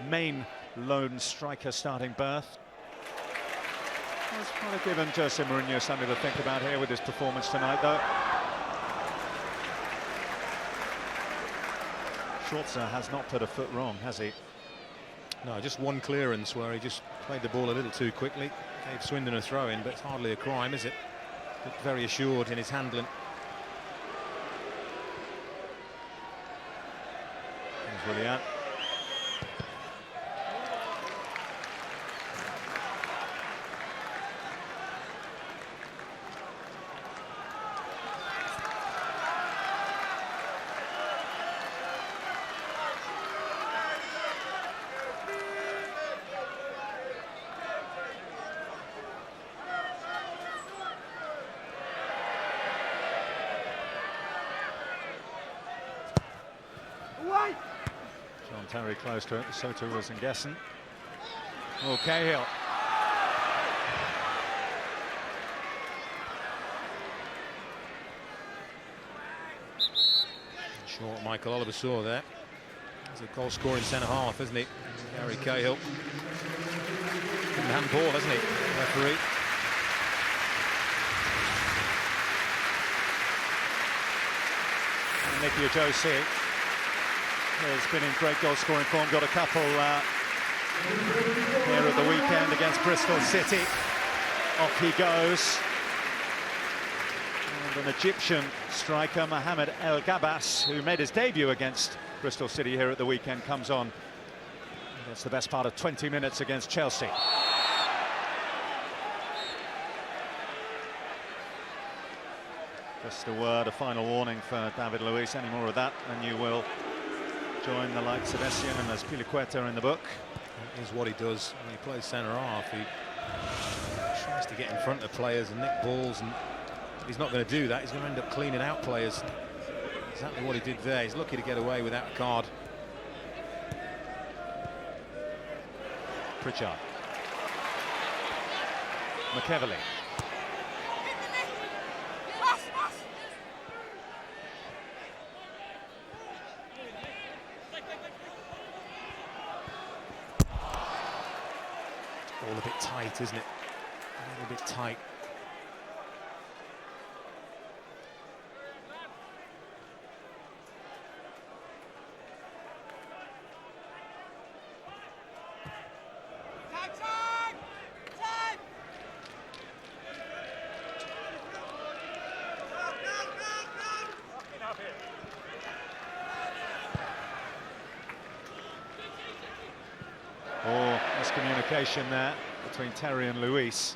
main lone striker starting berth. That's probably given José Mourinho something to think about here with his performance tonight, though. Schwarzer has not put a foot wrong, has he? No, just one clearance where he just played the ball a little too quickly. Gave Swindon a throw-in, but it's hardly a crime, is it? Looked very assured in his handling. Here's Willian. John Terry close to it, so too was Ngessen. Oh, Cahill. Short Michael Oliver saw there. He's a goal scoring centre half, isn't he? Gary Cahill. Couldn't handball, hasn't he? Referee. Nicky José has been in great goal-scoring form. Got a couple here at the weekend against Bristol City. Off he goes. And an Egyptian striker, Mohamed El Gabas, who made his debut against Bristol City here at the weekend, comes on. That's the best part of 20 minutes against Chelsea. Just a word, a final warning for David Luiz. Any more of that, and you will join the likes of Essien and Azpilicueta in the book. That is what he does when he plays centre-half. He tries to get in front of players and nick balls, and he's not going to do that. He's going to end up cleaning out players. Exactly what he did there. He's lucky to get away without a card. Pritchard. McEverly. All a bit tight, isn't it? A little bit tight. Oh, miscommunication there between Terry and Luis.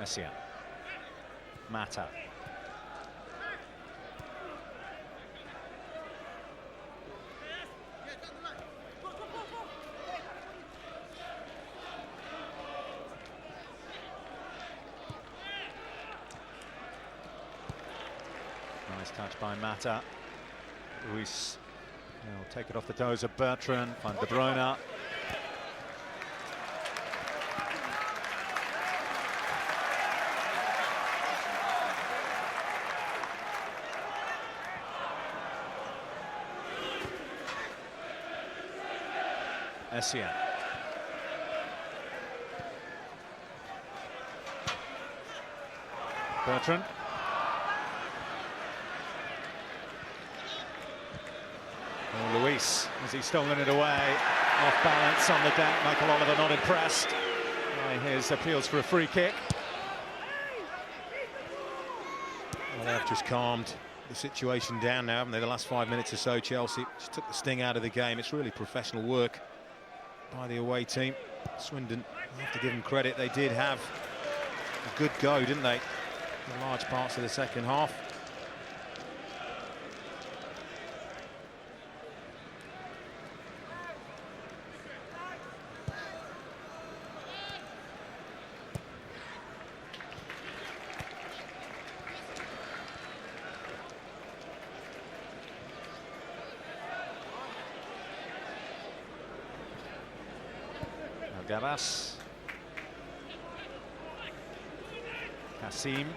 Essien. Mata. Nice touch by Mata. Luis will take it off the toes of Bertrand, find De Bruyne. Essien. Bertrand. Oh, Luis, has he stolen it away? Off balance on the deck. Michael Oliver not impressed by his appeals for a free kick. Well, they have just calmed the situation down now, haven't they? The last 5 minutes or so, Chelsea just took the sting out of the game. It's really professional work by the away team. Swindon, you have to give them credit. They did have a good go, didn't they, in large parts of the second half. Gabas. Kassim.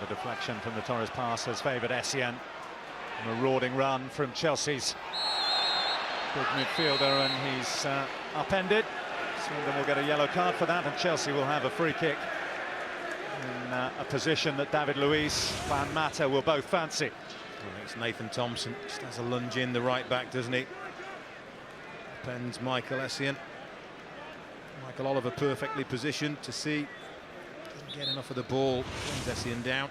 The deflection from the Torres pass has favoured Essien. A marauding run from Chelsea's big midfielder, and he's upended. Swindon will get a yellow card for that, and Chelsea will have a free kick in a position that David Luiz and Mata will both fancy. I think it's Nathan Thompson, just has a lunge in the right back, doesn't he? Pens Michael Essien. Michael Oliver perfectly positioned to see. Doesn't get enough of the ball, brings Essien down.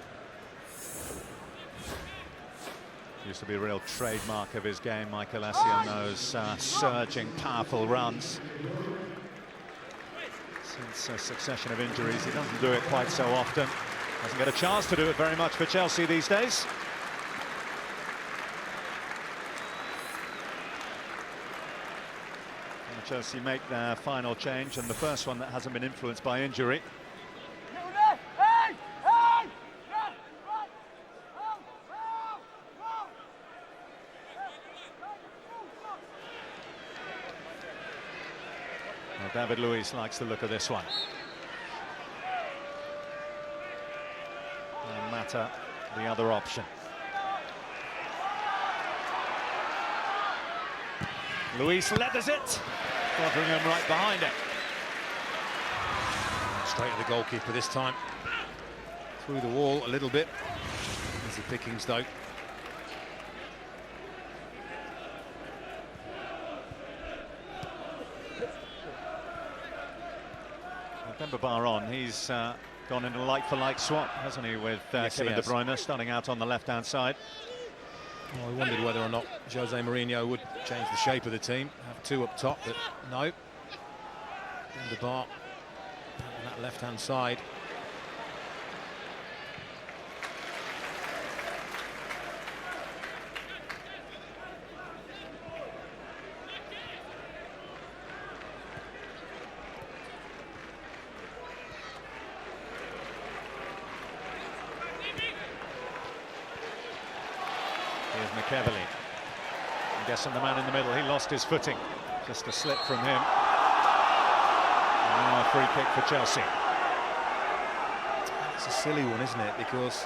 Used to be a real trademark of his game, Michael Essien, those surging, powerful runs. Since a succession of injuries, he doesn't do it quite so often. Doesn't get a chance to do it very much for Chelsea these days. And Chelsea make their final change, and the first one that hasn't been influenced by injury. David Luiz likes the look of this one. And Mata, the other option. Luiz leathers it. Fotheringham right behind it. Straight at the goalkeeper this time. Through the wall a little bit. Easy pickings though. Bar on, he's gone in a like-for-like swap, hasn't he, with Kevin De Bruyne starting out on the left-hand side. Well, I wondered whether or not José Mourinho would change the shape of the team, have two up top, but no. Bar on that left-hand side. Here's McEverly. I'm guessing the man in the middle, he lost his footing. Just a slip from him. And now a free kick for Chelsea. It's a silly one, isn't it? Because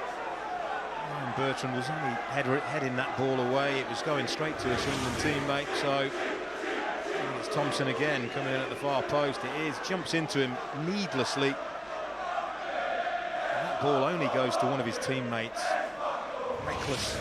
Ryan Bertrand was only heading that ball away. It was going straight to a Swindon teammate. So it's Thompson again coming in at the far post. It is, jumps into him needlessly. And that ball only goes to one of his teammates. Reckless.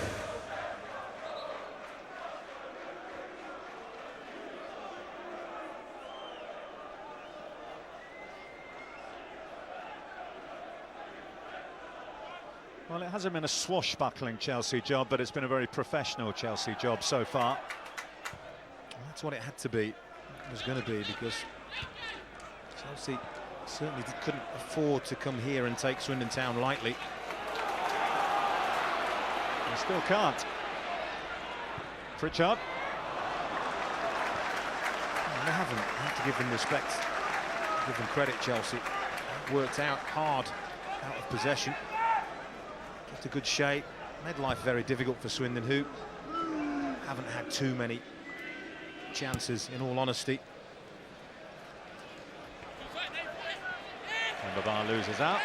Well, it hasn't been a swashbuckling Chelsea job, but it's been a very professional Chelsea job so far. And that's what it had to be. It was going to be, because Chelsea certainly couldn't afford to come here and take Swindon Town lightly. They still can't. Pritchard. They haven't. I have to give them respect. Give them credit, Chelsea. Worked out hard, out of possession. Kept a good shape. Made life very difficult for Swindon, who haven't had too many chances, in all honesty. And Babar loses out.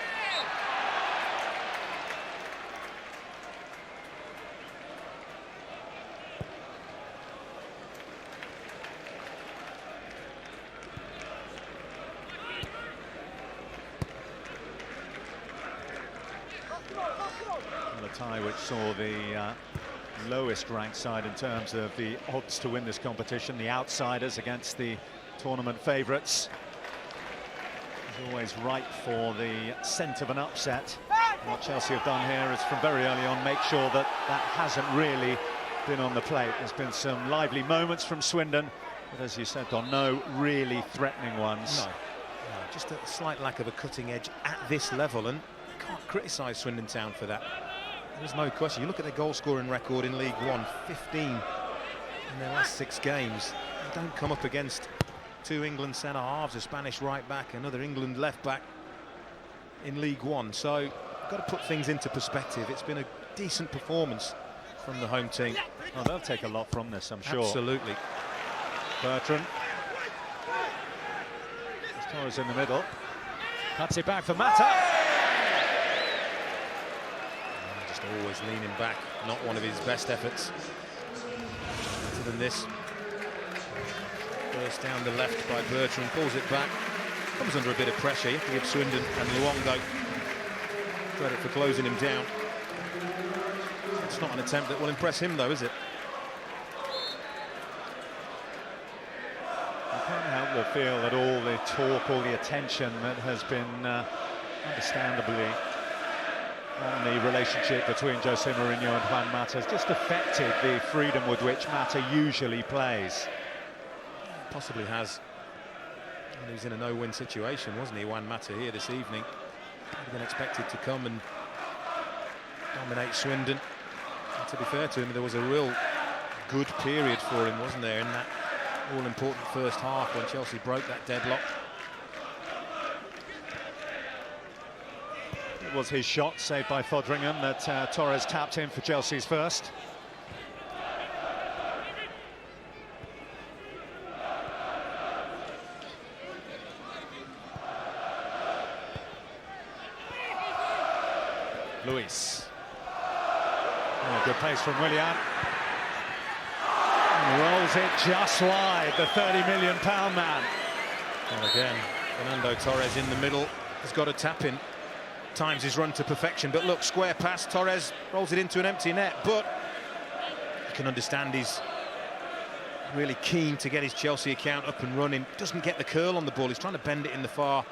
A tie which saw the lowest ranked side in terms of the odds to win this competition, the outsiders against the tournament favourites. It's always ripe for the scent of an upset. And what Chelsea have done here is, from very early on, make sure that that hasn't really been on the plate. There's been some lively moments from Swindon, but as you said, Don, no really threatening ones. No, just a slight lack of a cutting edge at this level, and you can't criticise Swindon Town for that. There's no question. You look at their goal-scoring record in League One, 15 in their last 6 games. They don't come up against 2 England centre-halves, a Spanish right-back, another England left-back in League One. So you've got to put things into perspective. It's been a decent performance from the home team. Oh, they'll take a lot from this, I'm sure. Absolutely. Bertrand. Torres in the middle. Cuts it back for Mata. Just always leaning back, not one of his best efforts. Better than this. Burst down the left by Bertrand, pulls it back. Comes under a bit of pressure. You have to give Swindon and Luongo credit for closing him down. It's not an attempt that will impress him, though, is it? I can't help but feel that all the talk, all the attention that has been understandably on the relationship between José Mourinho and Juan Mata has just affected the freedom with which Mata usually plays. Possibly has. And he was in a no-win situation, wasn't he, Juan Mata, here this evening? Would have been expected to come and dominate Swindon. And to be fair to him, there was a real good period for him, wasn't there, in that all-important first half when Chelsea broke that deadlock. It was his shot, saved by Fotheringham, that Torres tapped in for Chelsea's first. Luis. Oh, good pace from Willian. Rolls it just wide, the £30 million man. And again, Fernando Torres in the middle has got a tap in. Times his run to perfection, but look, square pass, Torres rolls it into an empty net, but you can understand he's really keen to get his Chelsea account up and running. Doesn't get the curl on the ball, he's trying to bend it in the far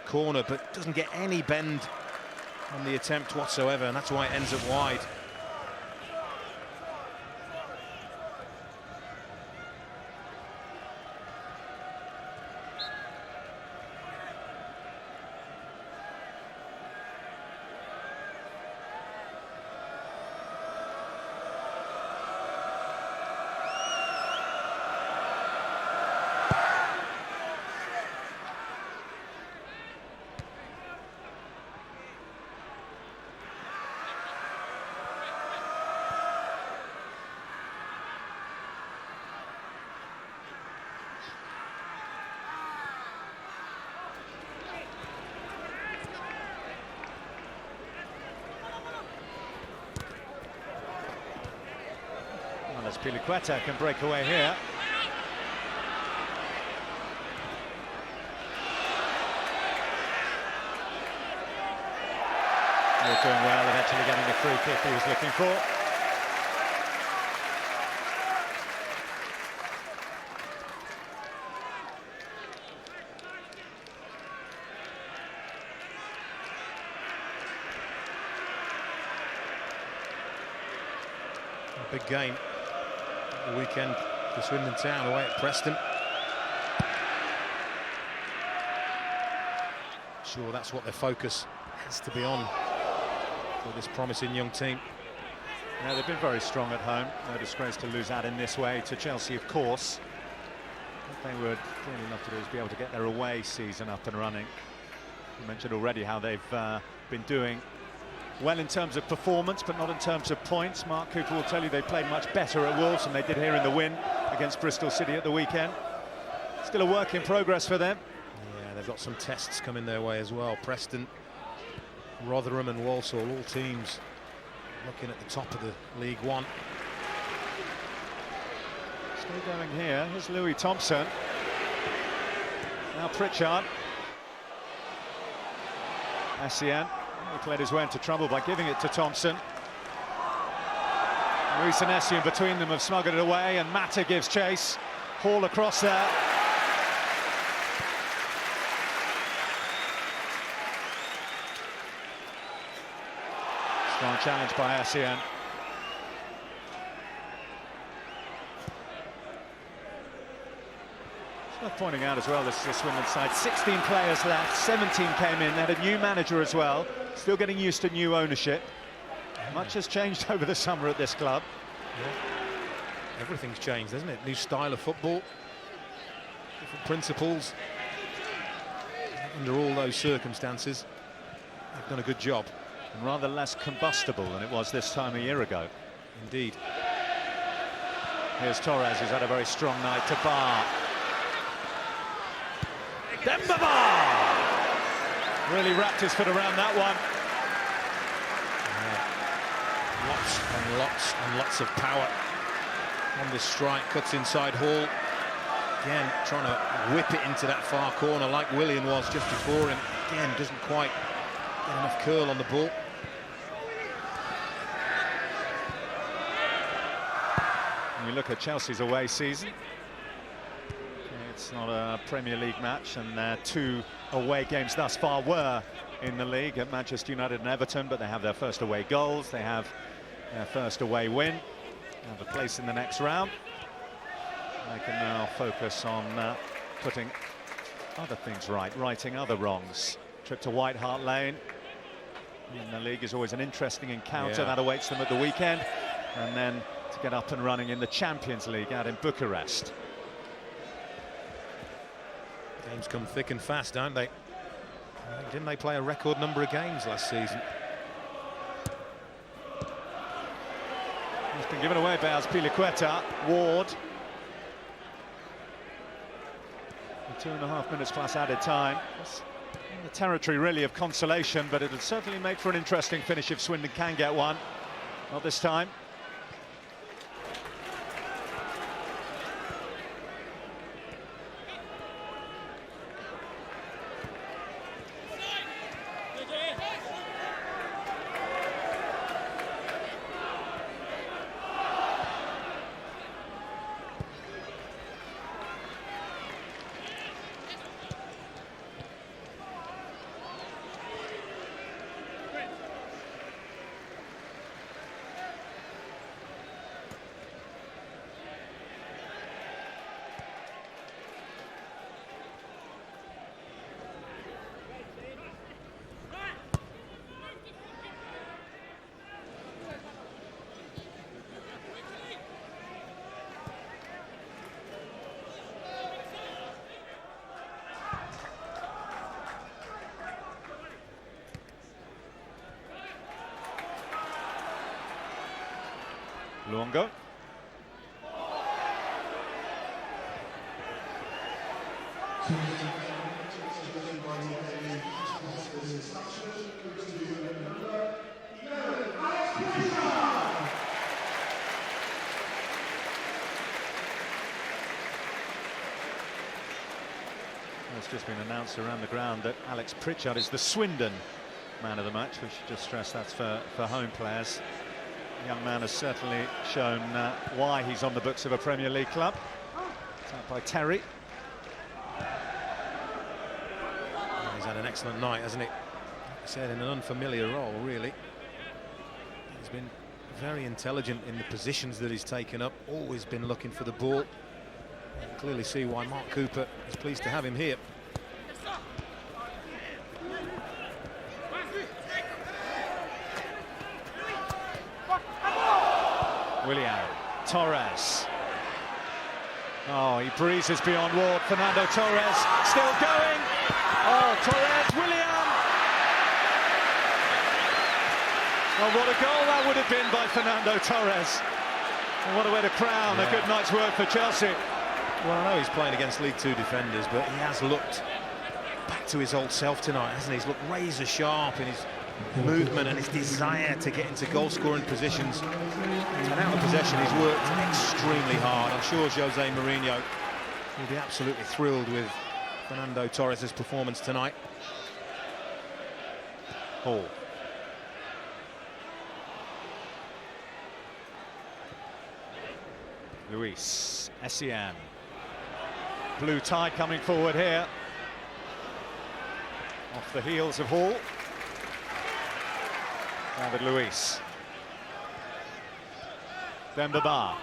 corner, but doesn't get any bend on the attempt whatsoever, and that's why it ends up wide. As Piliqueta can break away here. They're doing well, eventually getting the free kick he was looking for. A big game. The weekend for Swindon Town away at Preston. Sure, that's what their focus has to be on for this promising young team. Yeah, they've been very strong at home. No disgrace to lose out in this way to Chelsea, of course. What they would really love to do is be able to get their away season up and running. You mentioned already how they've been doing well in terms of performance, but not in terms of points. Mark Cooper will tell you they played much better at Wolves than they did here in the win against Bristol City at the weekend. Still a work in progress for them. Yeah, they've got some tests coming their way as well. Preston, Rotherham and Walsall, all teams looking at the top of the League One. Still going here. Here's Louis Thompson. Now Pritchard. Essien. He played his way into trouble by giving it to Thompson. Ruiz and Essien between them have smuggled it away, and Mata gives chase. Hall across there. Strong challenge by Essien. It's worth pointing out as well, this Swindon side, 16 players left, 17 came in, they had a new manager as well, still getting used to new ownership. Much has changed over the summer at this club. Yeah. Everything's changed, hasn't it? New style of football, different principles. Under all those circumstances, they've done a good job. And rather less combustible than it was this time a year ago. Indeed. Here's Torres, who's had a very strong night to Bar. Dembaba! Really wrapped his foot around that one. Yeah. Lots and lots and lots of power on this strike. Cuts inside Hall. Again, trying to whip it into that far corner like Willian was just before him. Again, doesn't quite get enough curl on the ball. When you look at Chelsea's away season, it's not a Premier League match, and their two away games thus far were in the league at Manchester United and Everton, but they have their first away goals, they have their first away win, they have a place in the next round. They can now focus on putting other things right, righting other wrongs. Trip to White Hart Lane in the league is always an interesting encounter. That awaits them at the weekend, and then to get up and running in the Champions League out in Bucharest. Games come thick and fast, don't they? Didn't they play a record number of games last season? It's been given away by Piliqueta. Ward. 2.5 minutes plus added time. The territory really of consolation, but it'll certainly make for an interesting finish if Swindon can get one. Not this time. Luongo. It's just been announced around the ground that Alex Pritchard is the Swindon man of the match. We should just stress that's for home players. The young man has certainly shown why he's on the books of a Premier League club. It's out by Terry. He's had an excellent night, hasn't he? Like I said, in an unfamiliar role, really. He's been very intelligent in the positions that he's taken up, always been looking for the ball. You can clearly see why Mark Cooper is pleased to have him here. William Torres. Oh, he breezes beyond Ward. Fernando Torres still going. Oh, Torres, William. Oh, what a goal that would have been by Fernando Torres. And what a way to crown a good night's work for Chelsea. Well, I know he's playing against League Two defenders, but he has looked back to his old self tonight, hasn't he? He's looked razor sharp in his movement and his desire to get into goal-scoring positions. And out of possession, he's worked extremely hard. I'm sure José Mourinho will be absolutely thrilled with Fernando Torres' performance tonight. Hall. Luis Essien. Blue tie coming forward here. Off the heels of Hall. David Luiz. Demba Ba.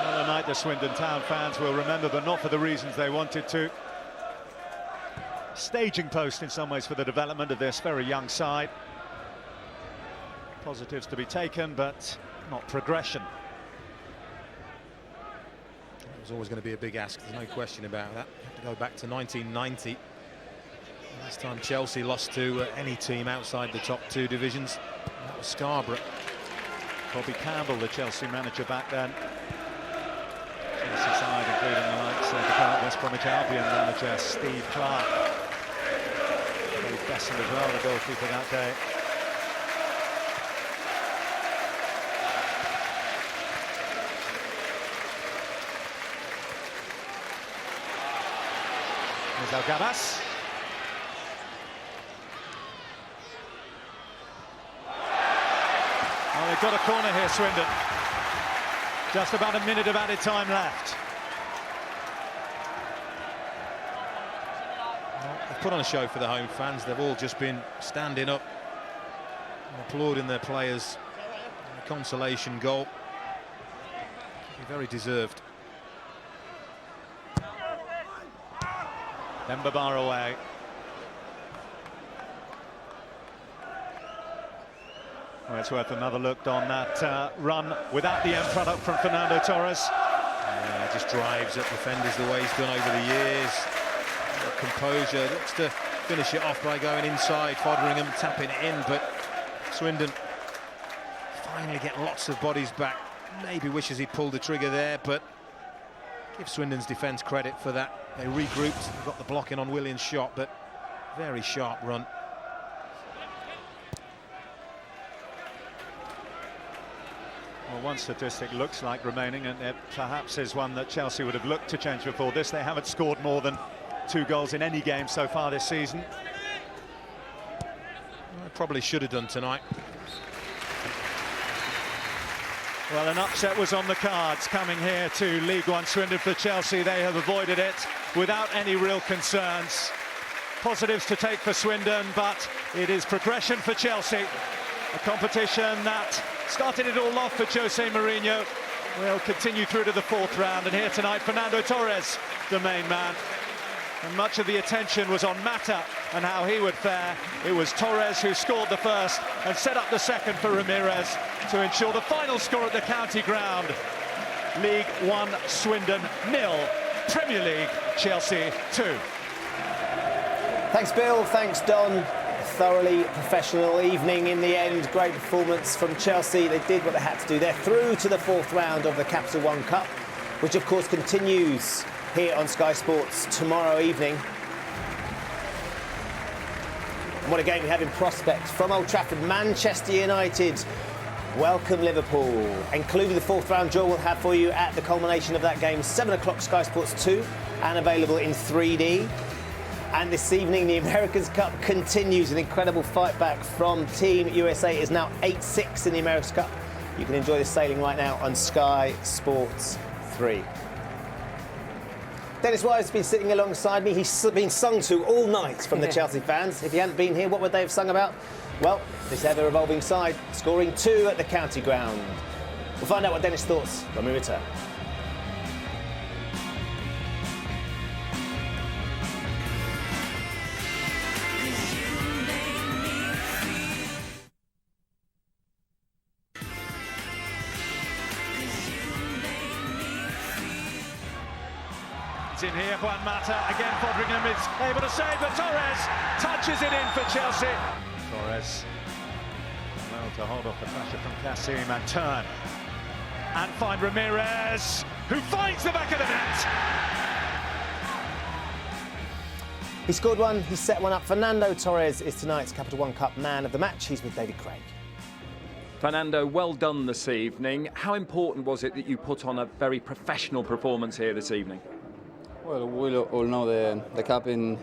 Well, a night the Swindon Town fans will remember, but not for the reasons they wanted to. Staging post in some ways for the development of this very young side. Positives to be taken, but not progression. It was always going to be a big ask, there's no question about that. You have to go back to 1990. Last time Chelsea lost to any team outside the top two divisions, and that was Scarborough. Bobby Campbell, the Chelsea manager back then. Chelsea side, including the likes of the current West Bromwich Albion manager Steve Clarke. Dave Besson as well, the goalkeeper that day. Here's Algabas. Well, they've got a corner here, Swindon. Just about a minute of added time left. Well, they've put on a show for the home fans. They've all just been standing up and applauding their players. A consolation goal. Very deserved. Demba Ba away. Well, it's worth another look on that run without the end product from Fernando Torres. Yeah, just drives at defenders the way he's done over the years. Composure, looks to finish it off by going inside, Fotheringham tapping it in, but Swindon finally get lots of bodies back. Maybe wishes he'd pulled the trigger there, but give Swindon's defence credit for that. They regrouped, got the blocking on Williams' shot, but very sharp run. Well, one statistic looks like remaining, and it perhaps is one that Chelsea would have looked to change before this. They haven't scored more than 2 goals in any game so far this season. I probably should have done tonight. Well, an upset was on the cards coming here to League One Swindon for Chelsea. They have avoided it without any real concerns. Positives to take for Swindon, but it is progression for Chelsea. A competition that started it all off for José Mourinho. Will continue through to the 4th round, and here tonight, Fernando Torres, the main man. And much of the attention was on Mata and how he would fare. It was Torres who scored the first and set up the second for Ramirez to ensure the final score at the county ground. League One Swindon 0, Premier League Chelsea 2. Thanks, Bill. Thanks, Don. Thoroughly professional evening in the end. Great performance from Chelsea. They did what they had to do. They're through to the 4th round of the Capital One Cup, which of course continues here on Sky Sports tomorrow evening. And what a game we have in prospect from Old Trafford. Manchester United welcome Liverpool, including the 4th round draw we'll have for you at the culmination of that game, 7 o'clock Sky Sports 2, and available in 3D. And this evening, the America's Cup continues. An incredible fight back from Team USA. Is now 8-6 in the America's Cup. You can enjoy the sailing right now on Sky Sports 3. Dennis Wise has been sitting alongside me. He's been sung to all night from the Chelsea fans. If he hadn't been here, what would they have sung about? Well, this ever-evolving side scoring 2 at the county ground. We'll find out what Dennis thoughts when we return. It's in here, Juan Mata, again Fodringham is able to save, but Torres touches it in for Chelsea. Torres well to hold off the pressure from Kassim and turn and find Ramirez, who finds the back of the net. He scored one, he set one up. Fernando Torres is tonight's Capital One Cup man of the match. He's with David Craig. Fernando, well done this evening. How important was it that you put on a very professional performance here this evening? Well, we all know the cup in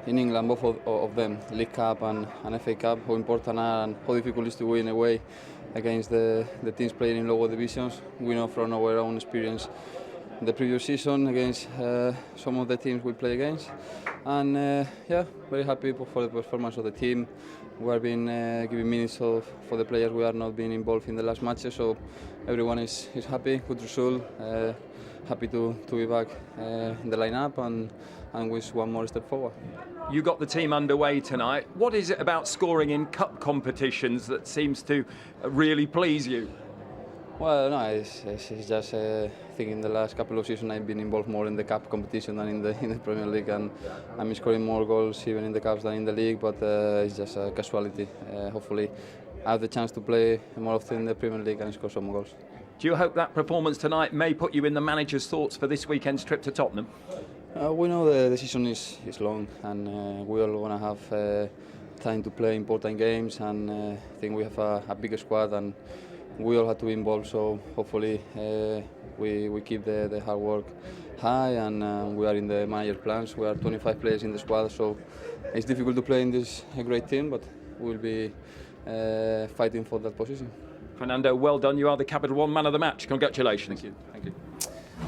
England, both of them, League Cup and FA Cup, how important are and how difficult it is to win away against the teams playing in lower divisions. We know from our own experience the previous season against some of the teams we play against. And yeah, very happy for the performance of the team. We have been giving minutes for the players. We are not being involved in the last matches, so everyone is happy, good result. Happy to be back in the lineup and wish one more step forward. You got the team underway tonight. What is it about scoring in cup competitions that seems to really please you? Well, no, it's just I think in the last couple of seasons I've been involved more in the cup competition than in the Premier League, and I'm scoring more goals even in the cups than in the league. But it's just a casualty. Hopefully, I have the chance to play more often in the Premier League and score some more goals. Do you hope that performance tonight may put you in the manager's thoughts for this weekend's trip to Tottenham? We know the season is long, and we all want to have time to play important games, and I think we have a bigger squad and we all have to be involved, so hopefully we keep the hard work high, and we are in the manager plans. We are 25 players in the squad, so it's difficult to play in this great team, but we'll be fighting for that position. Fernando, well done. You are the Capital One man of the match. Congratulations. Thank you. Thank you.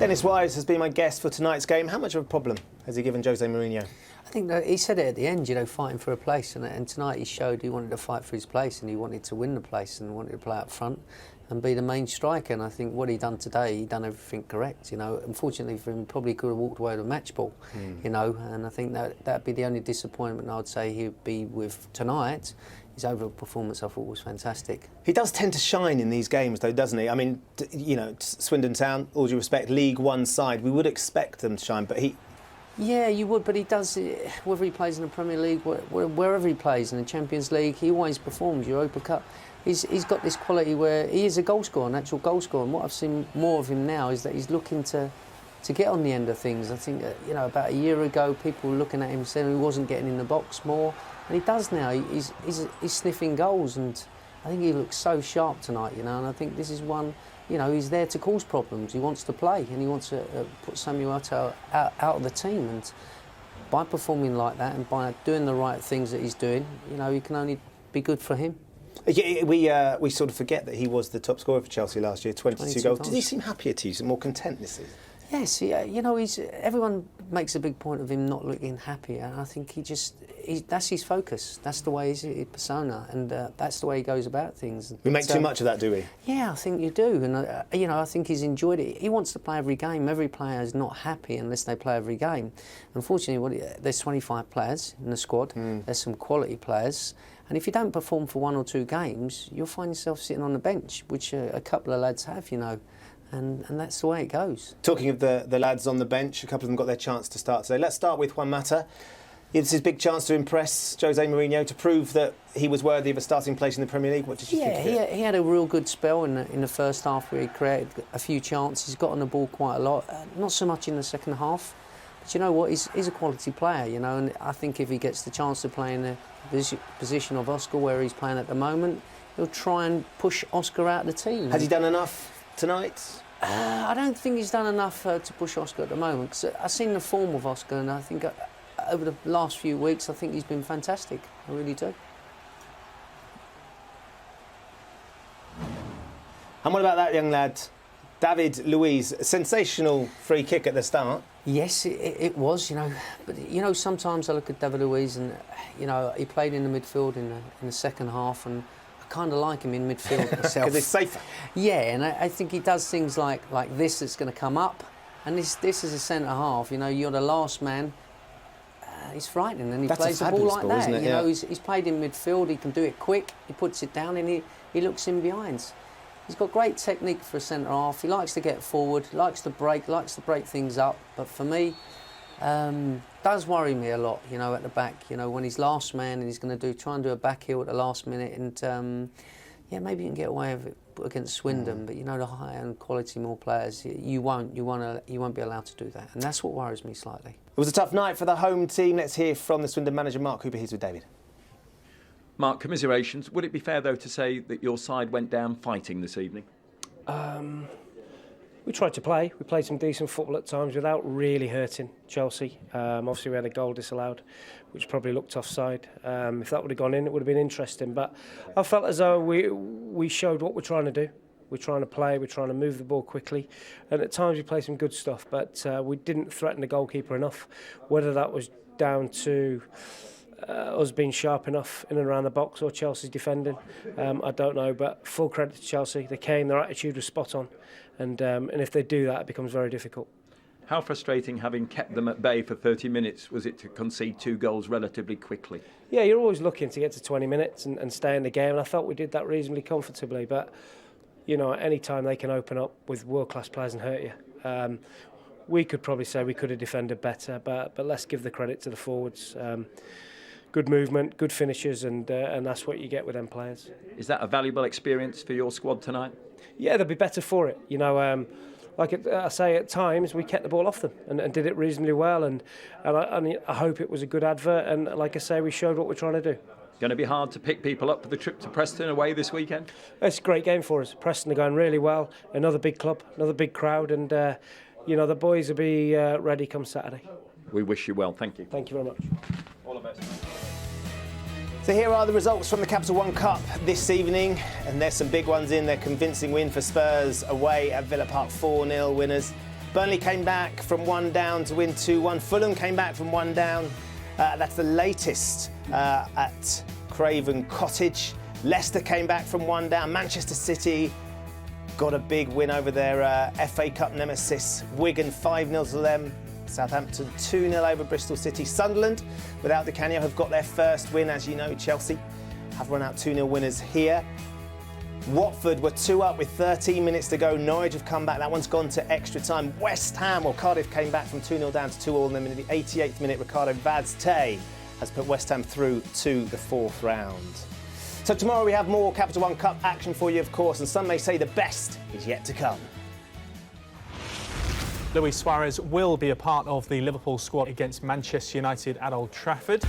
Dennis Wise has been my guest for tonight's game. How much of a problem has he given José Mourinho? I think that he said it at the end, you know, fighting for a place, and tonight he showed he wanted to fight for his place and he wanted to win the place and wanted to play up front and be the main striker. And I think what he done today, he done everything correct. You know, unfortunately for him, probably could have walked away with a match ball. You know, and I think that'd be the only disappointment I'd say he'd be with tonight. His overall performance, I thought, was fantastic. He does tend to shine in these games, though, doesn't he? I mean, you know, Swindon Town, all due respect, League One side, we would expect them to shine, but he... Yeah, you would, but he does, whether he plays in the Premier League, wherever he plays, in the Champions League, he always performs. Europa Cup, he's got this quality where he is a goal scorer, an actual goal scorer. And what I've seen more of him now is that he's looking to get on the end of things. I think about a year ago, people were looking at him saying he wasn't getting in the box more, and he does now. He's sniffing goals, and I think he looks so sharp tonight. And I think this is one. He's there to cause problems. He wants to play, and he wants to put Samuel out of the team. And by performing like that and by doing the right things that he's doing, he can only be good for him. Yeah, we sort of forget that he was the top scorer for Chelsea last year, 22 goals. goals. Did he seem happier to you, more content this season? Yes, everyone makes a big point of him not looking happy, and I think that's his focus. That's the way his persona, and that's the way he goes about things. We make too much of that, do we? Yeah, I think you do, and I think he's enjoyed it. He wants to play every game. Every player is not happy unless they play every game. Unfortunately, there's 25 players in the squad. There's some quality players. And if you don't perform for 1 or 2 games, you'll find yourself sitting on the bench, which a couple of lads have, And that's the way it goes. Talking of the lads on the bench, a couple of them got their chance to start today. Let's start with Juan Mata. It's his big chance to impress José Mourinho, to prove that he was worthy of a starting place in the Premier League. What did you think of it? He had a real good spell in the first half where he created a few chances, got on the ball quite a lot. Not so much in the second half. But you know what, he's a quality player, and I think if he gets the chance to play in the position of Oscar where he's playing at the moment, he'll try and push Oscar out of the team. Has he done enough tonight? I don't think he's done enough to push Oscar at the moment, because I've seen the form of Oscar, and I think over the last few weeks I think he's been fantastic. I really do. And what about that young lad, David Luiz? Sensational free kick at the start. Yes, it was, but sometimes I look at David Luiz and he played in the midfield in the second half, and I kind of like him in midfield myself. Because it's safer. Yeah, and I think he does things like this that's going to come up, and this is a centre half. You're the last man. He's frightening, and he plays the ball like that. Isn't it? He's played in midfield. He can do it quick. He puts it down, and he looks in behind. He's got great technique for a centre half. He likes to get forward, likes to break things up. But for me, does worry me a lot. At the back. When he's last man and he's going to try and do a back heel at the last minute, and maybe you can get away with it against Swindon. But the high-end quality more players, you won't be allowed to do that, and that's what worries me slightly. It was a tough night for the home team. Let's hear from the Swindon manager, Mark Cooper. He's with David. Mark, commiserations. Would it be fair, though, to say that your side went down fighting this evening? We tried to play. We played some decent football at times without really hurting Chelsea. Obviously, we had a goal disallowed, which probably looked offside. If that would have gone in, it would have been interesting. But I felt as though we showed what we're trying to do. We're trying to play, we're trying to move the ball quickly, and at times we played some good stuff, but we didn't threaten the goalkeeper enough. Whether that was down to us being sharp enough in and around the box or Chelsea's defending, I don't know, but full credit to Chelsea. They came, their attitude was spot on, and if they do that, it becomes very difficult. How frustrating, having kept them at bay for 30 minutes, was it to concede 2 goals relatively quickly? Yeah, you're always looking to get to 20 minutes and stay in the game, and I felt we did that reasonably comfortably, but at any time they can open up with world-class players and hurt you. We could probably say we could have defended better, but let's give the credit to the forwards. Good movement, good finishes, and that's what you get with them players. Is that a valuable experience for your squad tonight? Yeah, they'll be better for it. I say, at times we kept the ball off them and did it reasonably well, and I hope it was a good advert. And like I say, we showed what we're trying to do. Going to be hard to pick people up for the trip to Preston away this weekend? It's a great game for us. Preston are going really well. Another big club, another big crowd, and the boys will be ready come Saturday. We wish you well. Thank you. Thank you very much. All the best. So here are the results from the Capital One Cup this evening, and there's some big ones in there. Convincing win for Spurs away at Villa Park, 4-0 winners. Burnley came back from 1 down to win 2-1. Fulham came back from 1 down. That's the latest at Craven Cottage. Leicester came back from 1 down. Manchester City got a big win over their FA Cup nemesis, Wigan, 5-0 to them. Southampton 2-0 over Bristol City. Sunderland, without Di Canio, have got their first win. As you know, Chelsea have run out 2-0 winners here. Watford were 2 up with 13 minutes to go. Norwich have come back. That one's gone to extra time. Cardiff came back from 2-0 down to 2-2, and then in the 88th minute, Ricardo Vaz-Tay has put West Ham through to the 4th round. So tomorrow we have more Capital One Cup action for you, of course, and some may say the best is yet to come. Luis Suarez will be a part of the Liverpool squad against Manchester United at Old Trafford.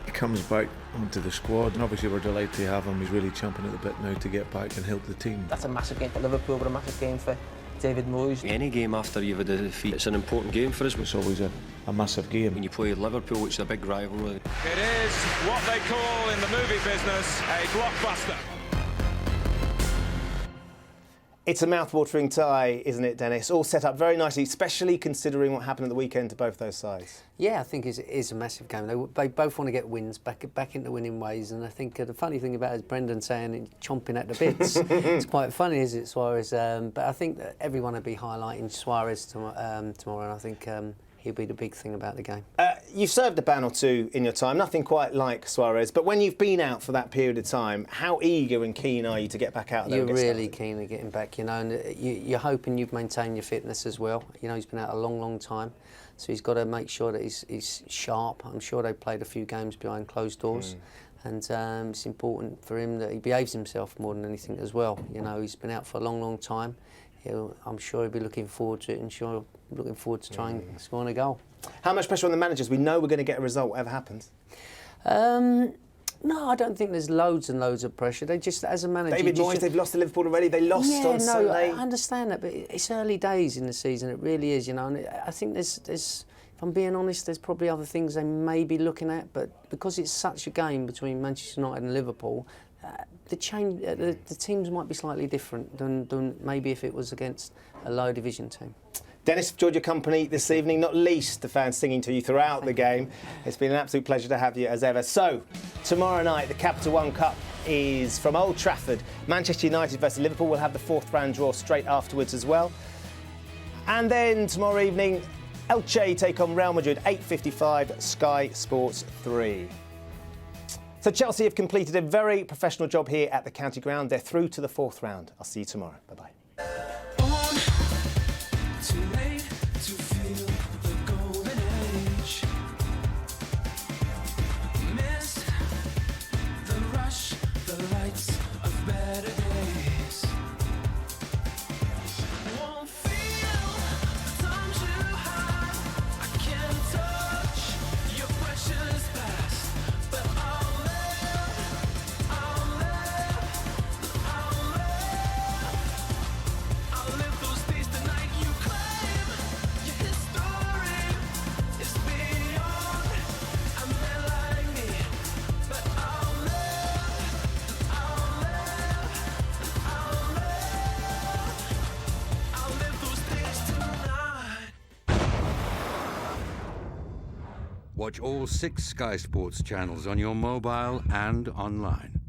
He comes back onto the squad, and obviously we're delighted to have him. He's really champing at the bit now to get back and help the team. That's a massive game for Liverpool, but a massive game for David Moyes. Any game after you've had a defeat, it's an important game for us. It's always a massive game. When you play Liverpool, which is a big rivalry. It is what they call in the movie business a blockbuster. It's a mouth-watering tie, isn't it, Dennis? All set up very nicely, especially considering what happened at the weekend to both those sides. Yeah, I think it's a massive game. They both want to get wins back into winning ways, and I think the funny thing about it is Brendan saying chomping at the bits. It's quite funny, is it, Suarez? But I think that everyone will be highlighting Suarez tomorrow, and I think he'll be the big thing about the game. You've served a ban or two in your time, nothing quite like Suarez, but when you've been out for that period of time, how eager and keen are you to get back out there? You're really keen to getting back, you know, and you're hoping you've maintained your fitness as well. You know, he's been out a long, long time, so he's got to make sure that he's sharp. I'm sure they played a few games behind closed doors. And it's important for him that he behaves himself more than anything as well. You know, he's been out for a long, long time. I'm sure he'll be looking forward to it, and looking forward to trying scoring a goal. How much pressure on the managers? We know we're going to get a result, whatever happens. No, I don't think there's loads and loads of pressure. They just, as a manager... David Moyes, they've lost to Liverpool already. They lost on Sunday. I understand that, but it's early days in the season. It really is, you know. And I think there's, if I'm being honest, there's probably other things they may be looking at, but because it's such a game between Manchester United and Liverpool, the teams might be slightly different than maybe if it was against a low division team. Dennis, enjoyed your company this evening, not least the fans singing to you throughout the game. It's been an absolute pleasure to have you as ever. So, tomorrow night, the Capital One Cup is from Old Trafford. Manchester United versus Liverpool. Will have the fourth round draw straight afterwards as well. And then tomorrow evening, Elche take on Real Madrid, 8:55, Sky Sports 3. So Chelsea have completed a very professional job here at the County Ground. They're through to the fourth round. I'll see you tomorrow. Bye-bye. Watch all 6 Sky Sports channels on your mobile and online.